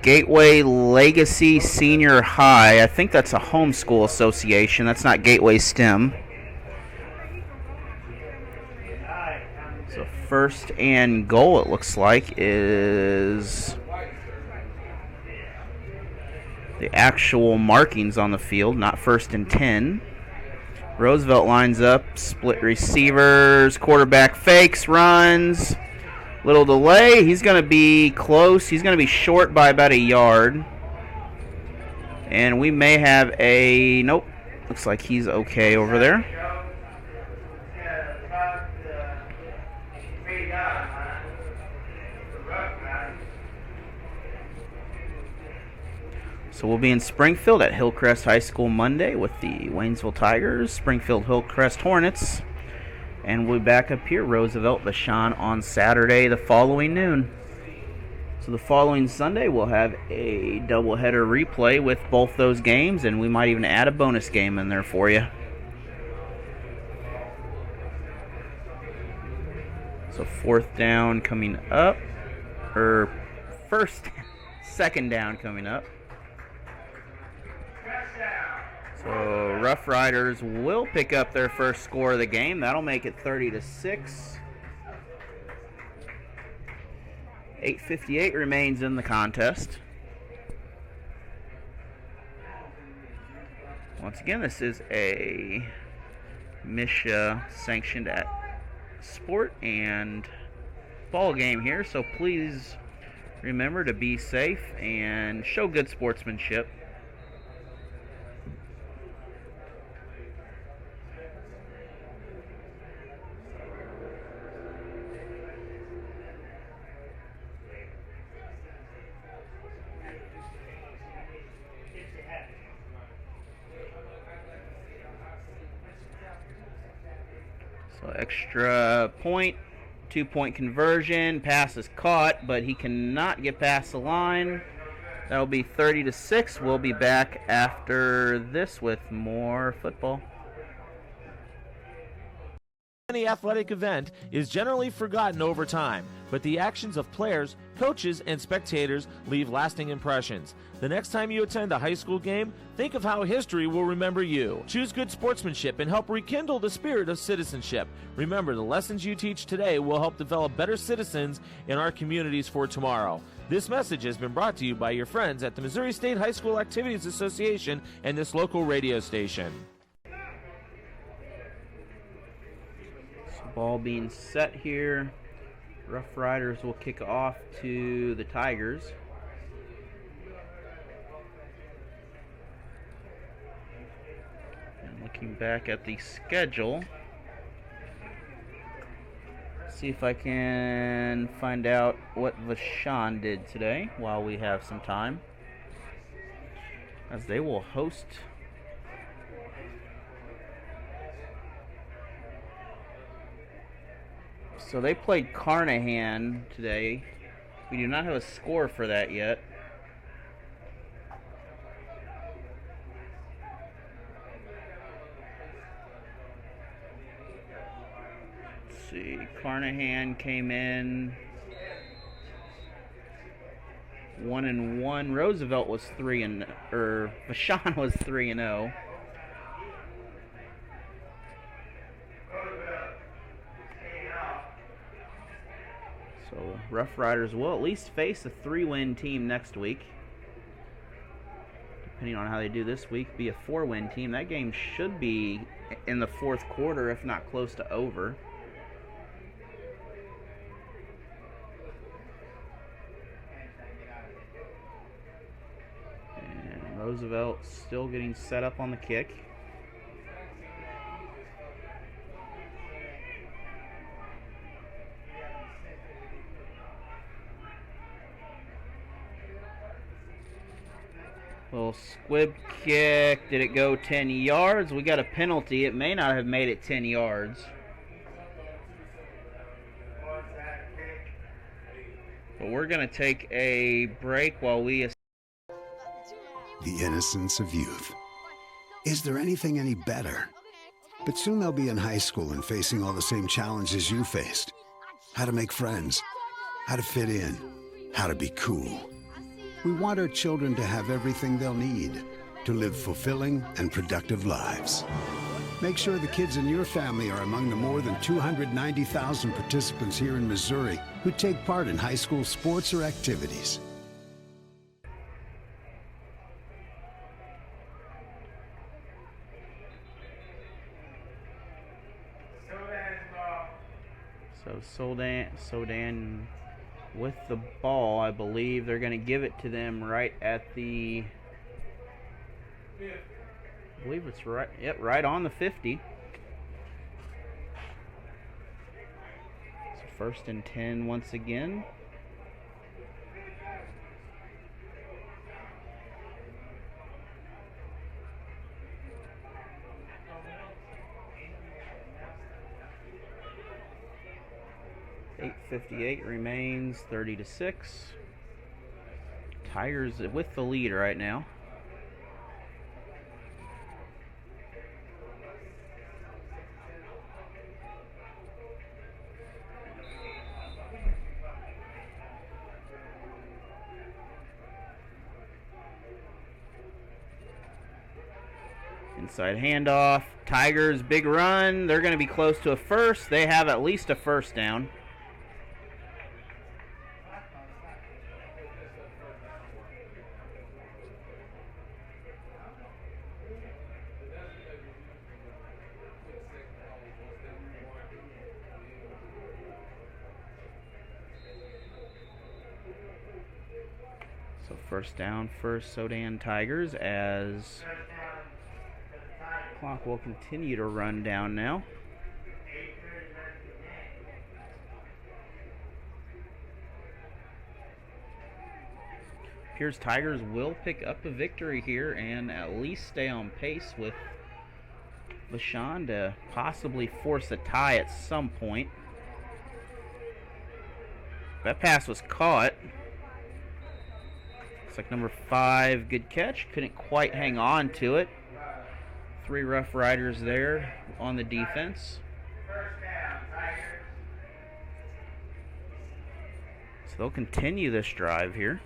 Gateway Legacy Senior High. I think that's a homeschool association. That's not Gateway STEM. So 1st and goal, it looks like, is the actual markings on the field, not 1st and 10. Roosevelt lines up, split receivers, quarterback fakes, runs. Little delay. He's going to be close. He's going to be short by about a yard. And we may have a... nope. Looks like he's okay over there. So we'll be in Springfield at Hillcrest High School Monday with the Waynesville Tigers, Springfield Hillcrest Hornets. And we'll be back up here, Roosevelt, Vashon, on Saturday the following noon. So the following Sunday, we'll have a doubleheader replay with both those games, and we might even add a bonus game in there for you. So fourth down coming up, or second down coming up. So Rough Riders will pick up their first score of the game. That'll make it 30-6. 8:58 remains in the contest. Once again, this is a MSHA sanctioned sport and ball game here, so please remember to be safe and show good sportsmanship. So extra point, 2-point conversion, pass is caught, but he cannot get past the line. That'll be 30-6. We'll be back after this with more football. Any athletic event is generally forgotten over time, but the actions of players, coaches, and spectators leave lasting impressions. The next time you attend a high school game, think of how history will remember you. Choose good sportsmanship and help rekindle the spirit of citizenship. Remember, the lessons you teach today will help develop better citizens in our communities for tomorrow. This message has been brought to you by your friends at the Missouri State High School Activities Association and this local radio station. Ball being set here. Rough Riders will kick off to the Tigers. And looking back at the schedule, see if I can find out what Vashon did today while we have some time, as they will host So they played Carnahan today. We do not have a score for that yet. Let's see. Carnahan came in 1-1. Roosevelt was Vashon was 3-0. So Rough Riders will at least face a 3-win team next week. Depending on how they do this week, be a 4-win team. That game should be in the fourth quarter, if not close to over. And Roosevelt still getting set up on the kick. Little squib kick. Did it go 10 yards? We got a penalty. It may not have made it 10 yards. But we're going to take a break while we... The innocence of youth. Is there anything any better? But soon they'll be in high school and facing all the same challenges you faced. How to make friends. How to fit in. How to be cool. We want our children to have everything they'll need to live fulfilling and productive lives. Make sure the kids in your family are among the more than 290,000 participants here in Missouri who take part in high school sports or activities. So Soldan with the ball. I believe they're going to give it to them right at the... I believe it's right. Yep, right on the 50. So first and 10 once again. 8:58 remains, 30-6. Tigers with the lead right now. Inside handoff. Tigers, big run. They're going to be close to a first. They have at least a first down. So first down for Soldan Tigers as clock will continue to run down now. Appears Tigers will pick up a victory here and at least stay on pace with LaShawn to possibly force a tie at some point. That pass was caught. Looks like number 5, good catch. Couldn't quite hang on to it. 3 Rough Riders there on the defense. So they'll continue this drive here.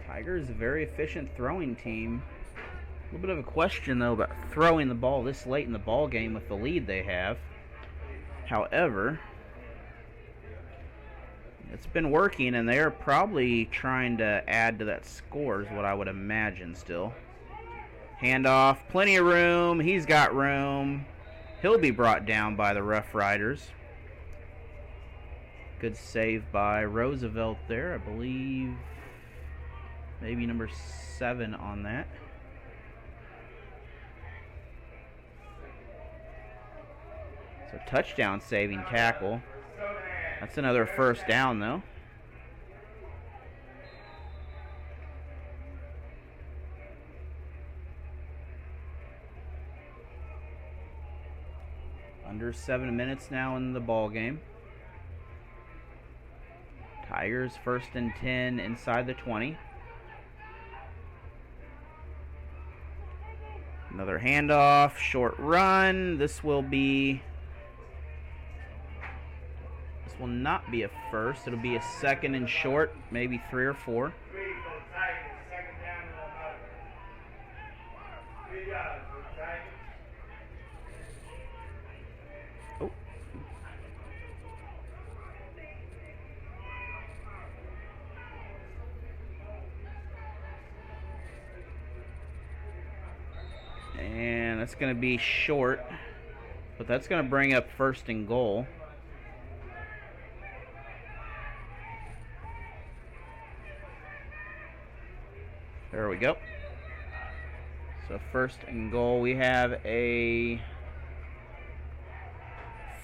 Tigers, a very efficient throwing team. A little bit of a question, though, about throwing the ball this late in the ball game with the lead they have. However, it's been working, and they're probably trying to add to that score, is what I would imagine still. Handoff, plenty of room. He's got room. He'll be brought down by the Rough Riders. Good save by Roosevelt there, I believe. Maybe number 7 on that. So touchdown saving tackle. That's another first down though. Under 7 minutes now in the ball game. Tigers first and 10 inside the 20. Another handoff, short run. This will not be a first. It'll be a second and short, maybe 3 or 4. Oh. And that's going to be short, but that's going to bring up first and goal. There we go. So first and goal, we have a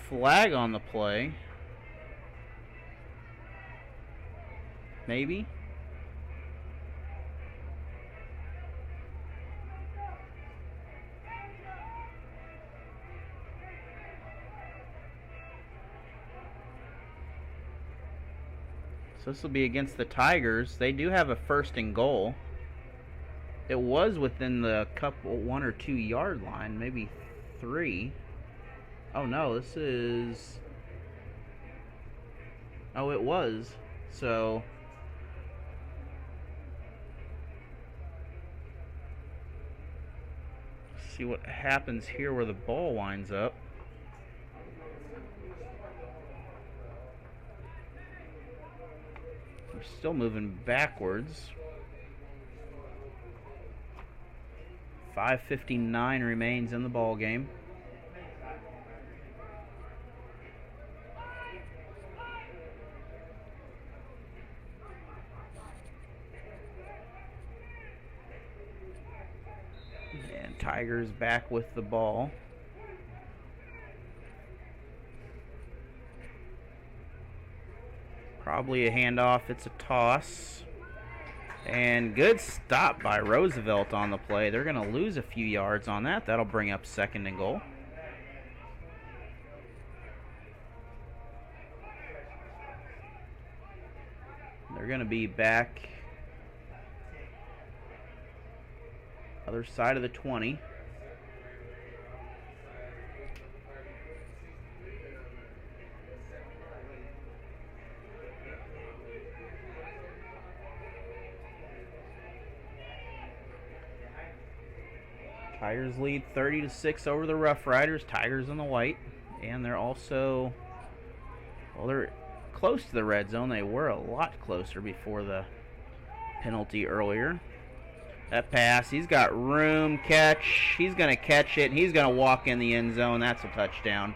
flag on the play. Maybe. So this will be against the Tigers. They do have a first and goal. It was within the couple 1 or 2 yard line, maybe 3. Oh no, this is... Oh, it was. So... see what happens here where the ball winds up. We're still moving backwards. 5:59 remains in the ball game. And Tigers back with the ball. Probably a handoff. It's a toss. And good stop by Roosevelt on the play. They're going to lose a few yards on that. That'll bring up 2nd and goal. They're going to be back other side of the 20. Tigers lead 30-6 over the Rough Riders. Tigers in the white, and they're also, well, they're close to the red zone. They were a lot closer before the penalty earlier. That pass, he's got room, catch. He's going to catch it. He's going to walk in the end zone. That's a touchdown.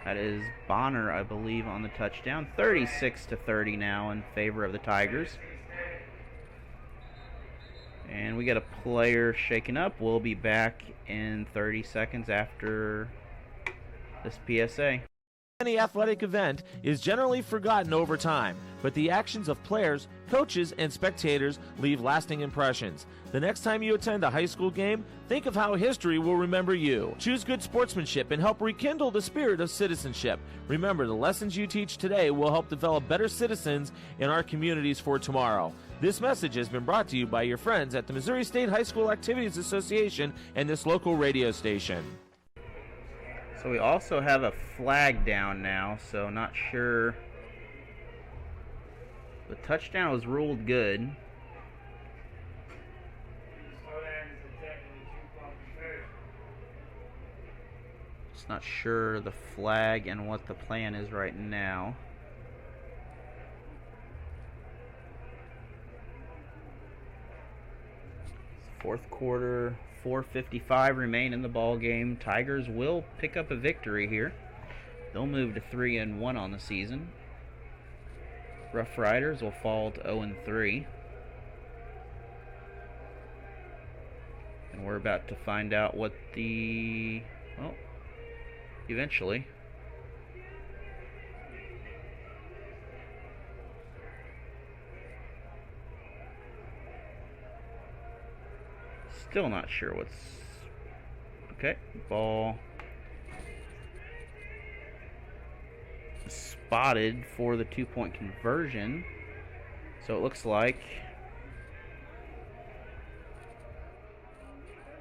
That is Bonner, I believe, on the touchdown. 36-30 now in favor of the Tigers. And we got a player shaken up. We'll be back in 30 seconds after this PSA. Any athletic event is generally forgotten over time, but the actions of players, coaches, and spectators leave lasting impressions. The next time you attend a high school game, think of how history will remember you. Choose good sportsmanship and help rekindle the spirit of citizenship. Remember, the lessons you teach today will help develop better citizens in our communities for tomorrow. This message has been brought to you by your friends at the Missouri State High School Activities Association and this local radio station. So we also have a flag down now, so not sure. The touchdown was ruled good. Just not sure the flag and what the plan is right now. Fourth quarter, 4:55 remain in the ball game. Tigers will pick up a victory here. They'll move to 3-1 on the season. Rough Riders will fall to 0-3. And we're about to find out what the, well, eventually. Still not sure what's... Okay, ball spotted for the 2-point conversion. So it looks like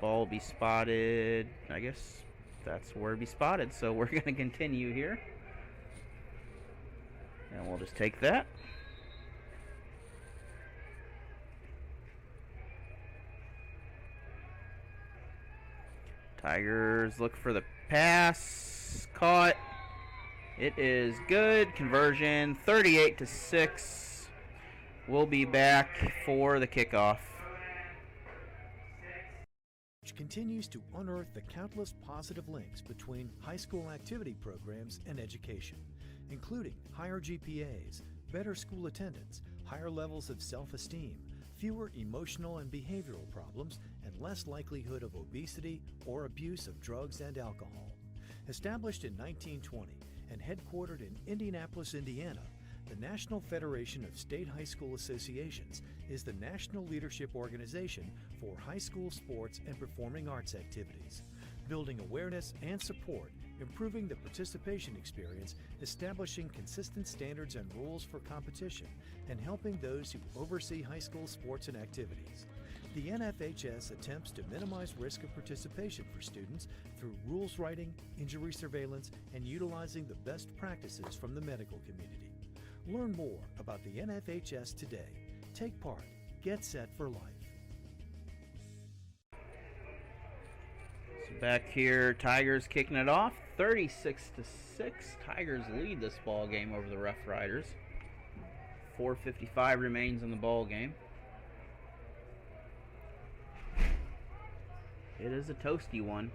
ball will be spotted. I guess that's where it'll be spotted. So we're going to continue here. And we'll just take that. Tigers look for the pass. Caught. It is good. Conversion 38-6. We'll be back for the kickoff. Which continues to unearth the countless positive links between high school activity programs and education, including higher GPAs, better school attendance, higher levels of self-esteem, fewer emotional and behavioral problems, and less likelihood of obesity or abuse of drugs and alcohol. Established in 1920 and headquartered in Indianapolis, Indiana, the National Federation of State High School Associations is the national leadership organization for high school sports and performing arts activities, building awareness and support, improving the participation experience, establishing consistent standards and rules for competition, and helping those who oversee high school sports and activities. The NFHS attempts to minimize risk of participation for students through rules writing, injury surveillance, and utilizing the best practices from the medical community. Learn more about the NFHS today. Take part. Get set for life. So back here, Tigers kicking it off. 36-6. Tigers lead this ball game over the Rough Riders. 4:55 remains in the ball game. It is a toasty one.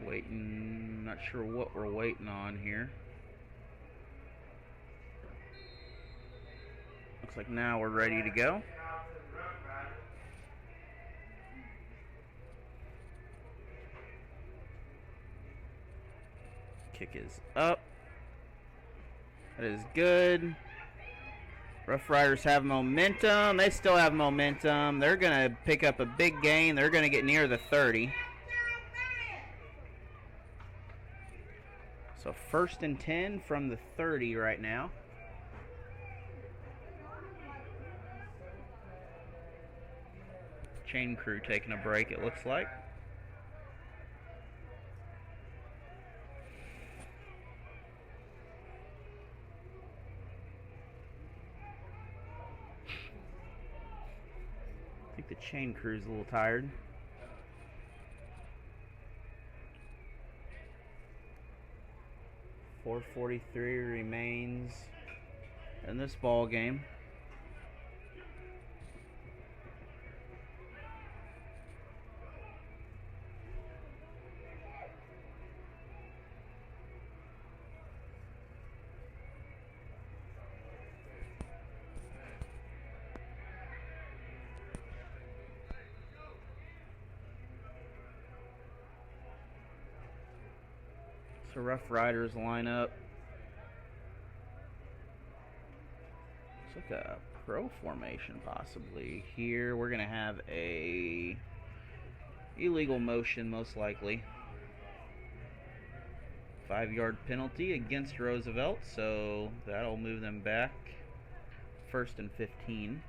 Waiting not sure what we're waiting on here. Looks like now we're ready to go. Kick is up. That is good. Rough Riders have momentum. They still have momentum. They're going to pick up a big gain. They're going to get near the 30. So 1st and 10 from the 30 right now. Chain crew taking a break, it looks like. I think the chain crew's a little tired. .443 remains in this ball game. So Rough Riders line up. Looks like a pro formation possibly. Here we're going to have a illegal motion most likely. 5-yard penalty against Roosevelt, so that'll move them back. 1st and 15.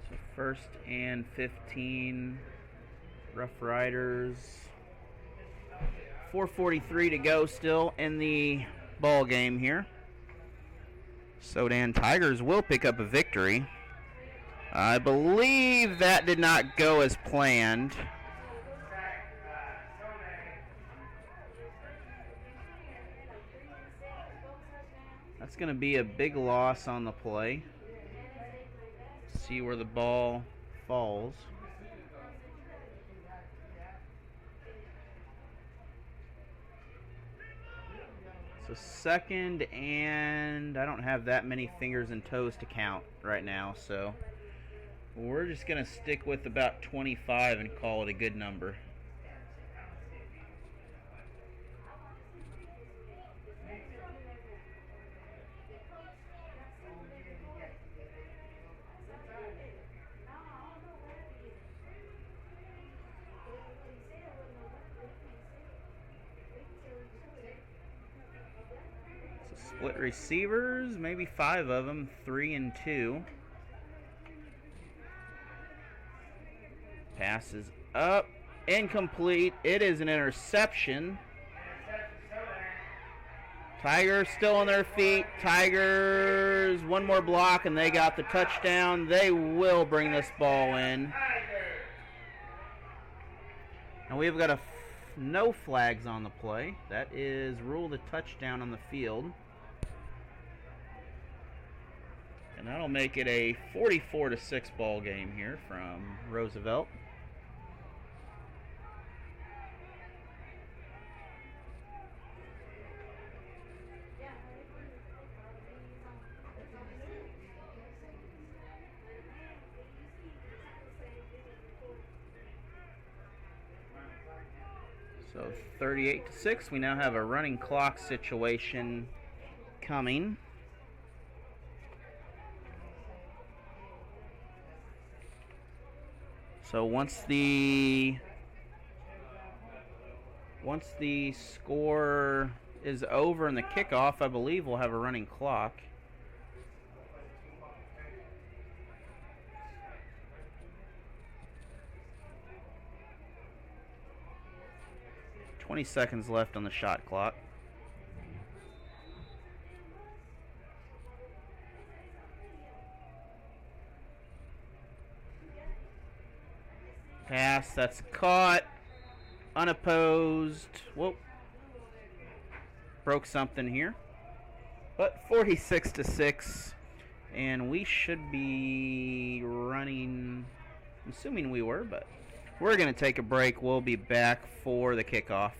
So 1st and 15, Rough Riders. 4:43 to go still in the ball game here. Soldan Tigers will pick up a victory. I believe that did not go as planned. That's going to be a big loss on the play. See where the ball falls. So 2nd, and I don't have that many fingers and toes to count right now, so we're just going to stick with about 25 and call it a good number. So split receivers, maybe 5 of them, 3 and 2. Pass is up, incomplete. It is an interception. Tigers still on their feet. Tigers, one more block and they got the touchdown. They will bring this ball in. And we've got no flags on the play. That is ruled a touchdown on the field. And that'll make it a 44-6 ball game here from Roosevelt. So 38-6, we now have a running clock situation coming. So once the score is over in the kickoff, I believe we'll have a running clock. .20 seconds left on the shot clock. pass. That's caught. Unopposed. Whoop. Broke something here. But 46-6. And we should be running. I'm assuming we were, but we're going to take a break. We'll be back for the kickoff.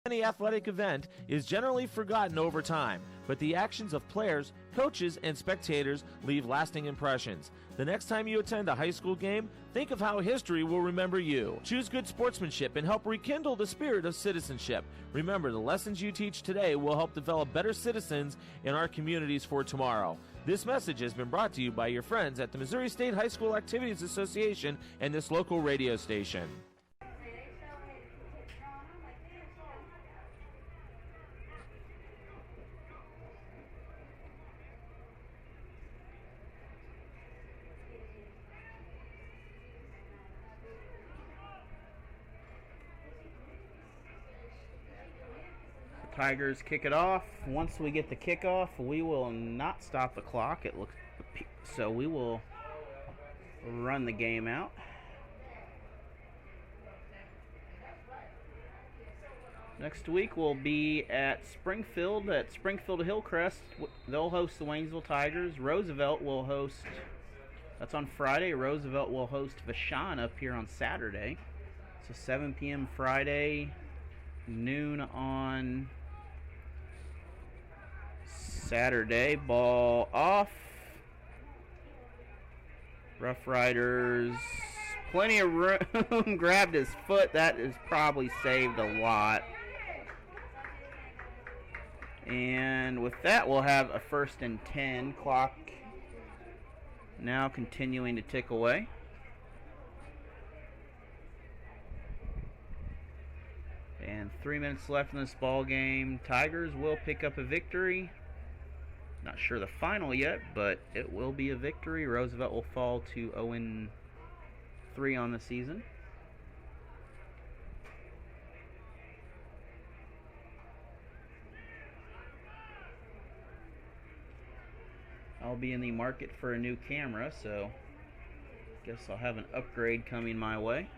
Any athletic event is generally forgotten over time, but the actions of players, coaches, and spectators leave lasting impressions. The next time you attend a high school game, think of how history will remember you. Choose good sportsmanship and help rekindle the spirit of citizenship. Remember, the lessons you teach today will help develop better citizens in our communities for tomorrow. This message has been brought to you by your friends at the Missouri State High School Activities Association and this local radio station. Tigers kick it off. Once we get the kickoff, we will not stop the clock. It looks so we will run the game out. Next week we'll be at Springfield Hillcrest. They'll host the Waynesville Tigers. Roosevelt will host. That's on Friday. Roosevelt will host Vashon up here on Saturday. So 7 p.m. Friday, noon on Saturday. Ball off. Rough Riders, plenty of room. Grabbed his foot. That is probably saved a lot. And with that, we'll have a 1st and 10. Clock now continuing to tick away. And 3 minutes left in this ball game. Tigers will pick up a victory. Not sure the final yet, but it will be a victory. Roosevelt will fall to 0-3 on the season. I'll be in the market for a new camera, so guess I'll have an upgrade coming my way.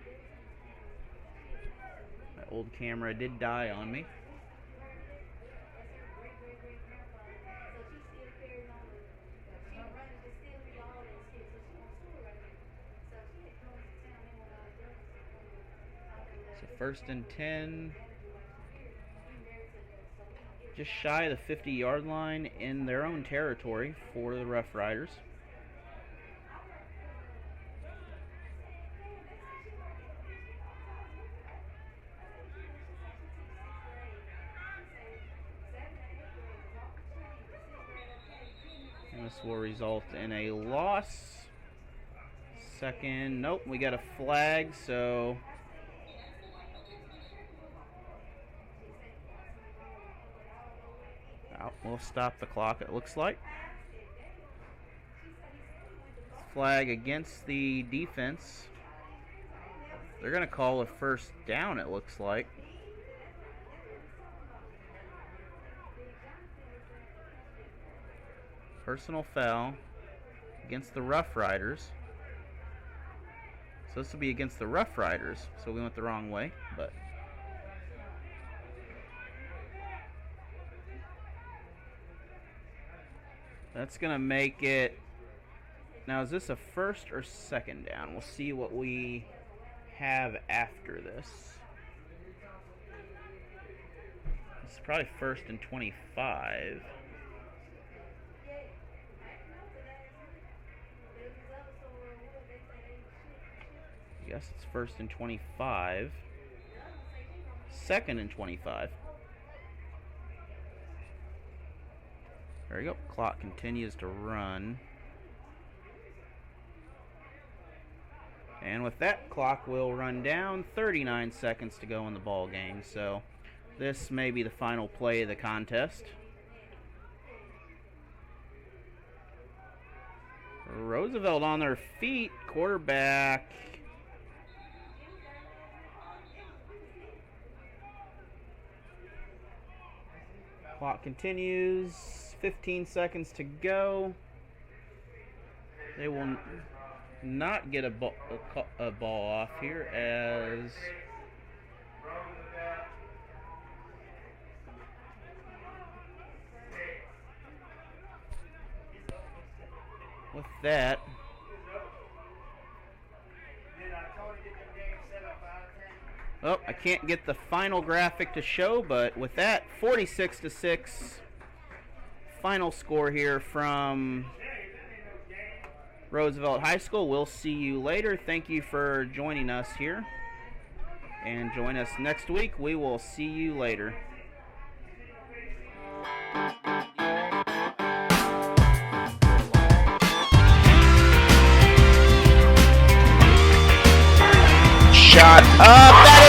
My old camera did die on me. So 1st and 10. Just shy of the 50-yard line in their own territory for the Rough Riders. And this will result in a loss. Second, nope, we got a flag, so we'll stop the clock, it looks like. Flag against the defense. They're going to call a 1st down, it looks like. Personal foul against the Rough Riders. So this will be against the Rough Riders. So we went the wrong way, but that's going to make it. Now, is this a 1st or 2nd down? We'll see what we have after this. It's probably 1st and 25. Yes, it's 1st and 25. 2nd and 25. There we go. Clock continues to run. And with that, clock will run down. 39 seconds to go in the ball game. So this may be the final play of the contest. Roosevelt on their feet. Quarterback. Clock continues. 15 seconds to go. They will not get a ball off here as with that. Oh, I can't get the final graphic to show, but with that, 46-6 final score here from Roosevelt High School. We'll see you later. Thank you for joining us here. And join us next week. We will see you later. Shot up.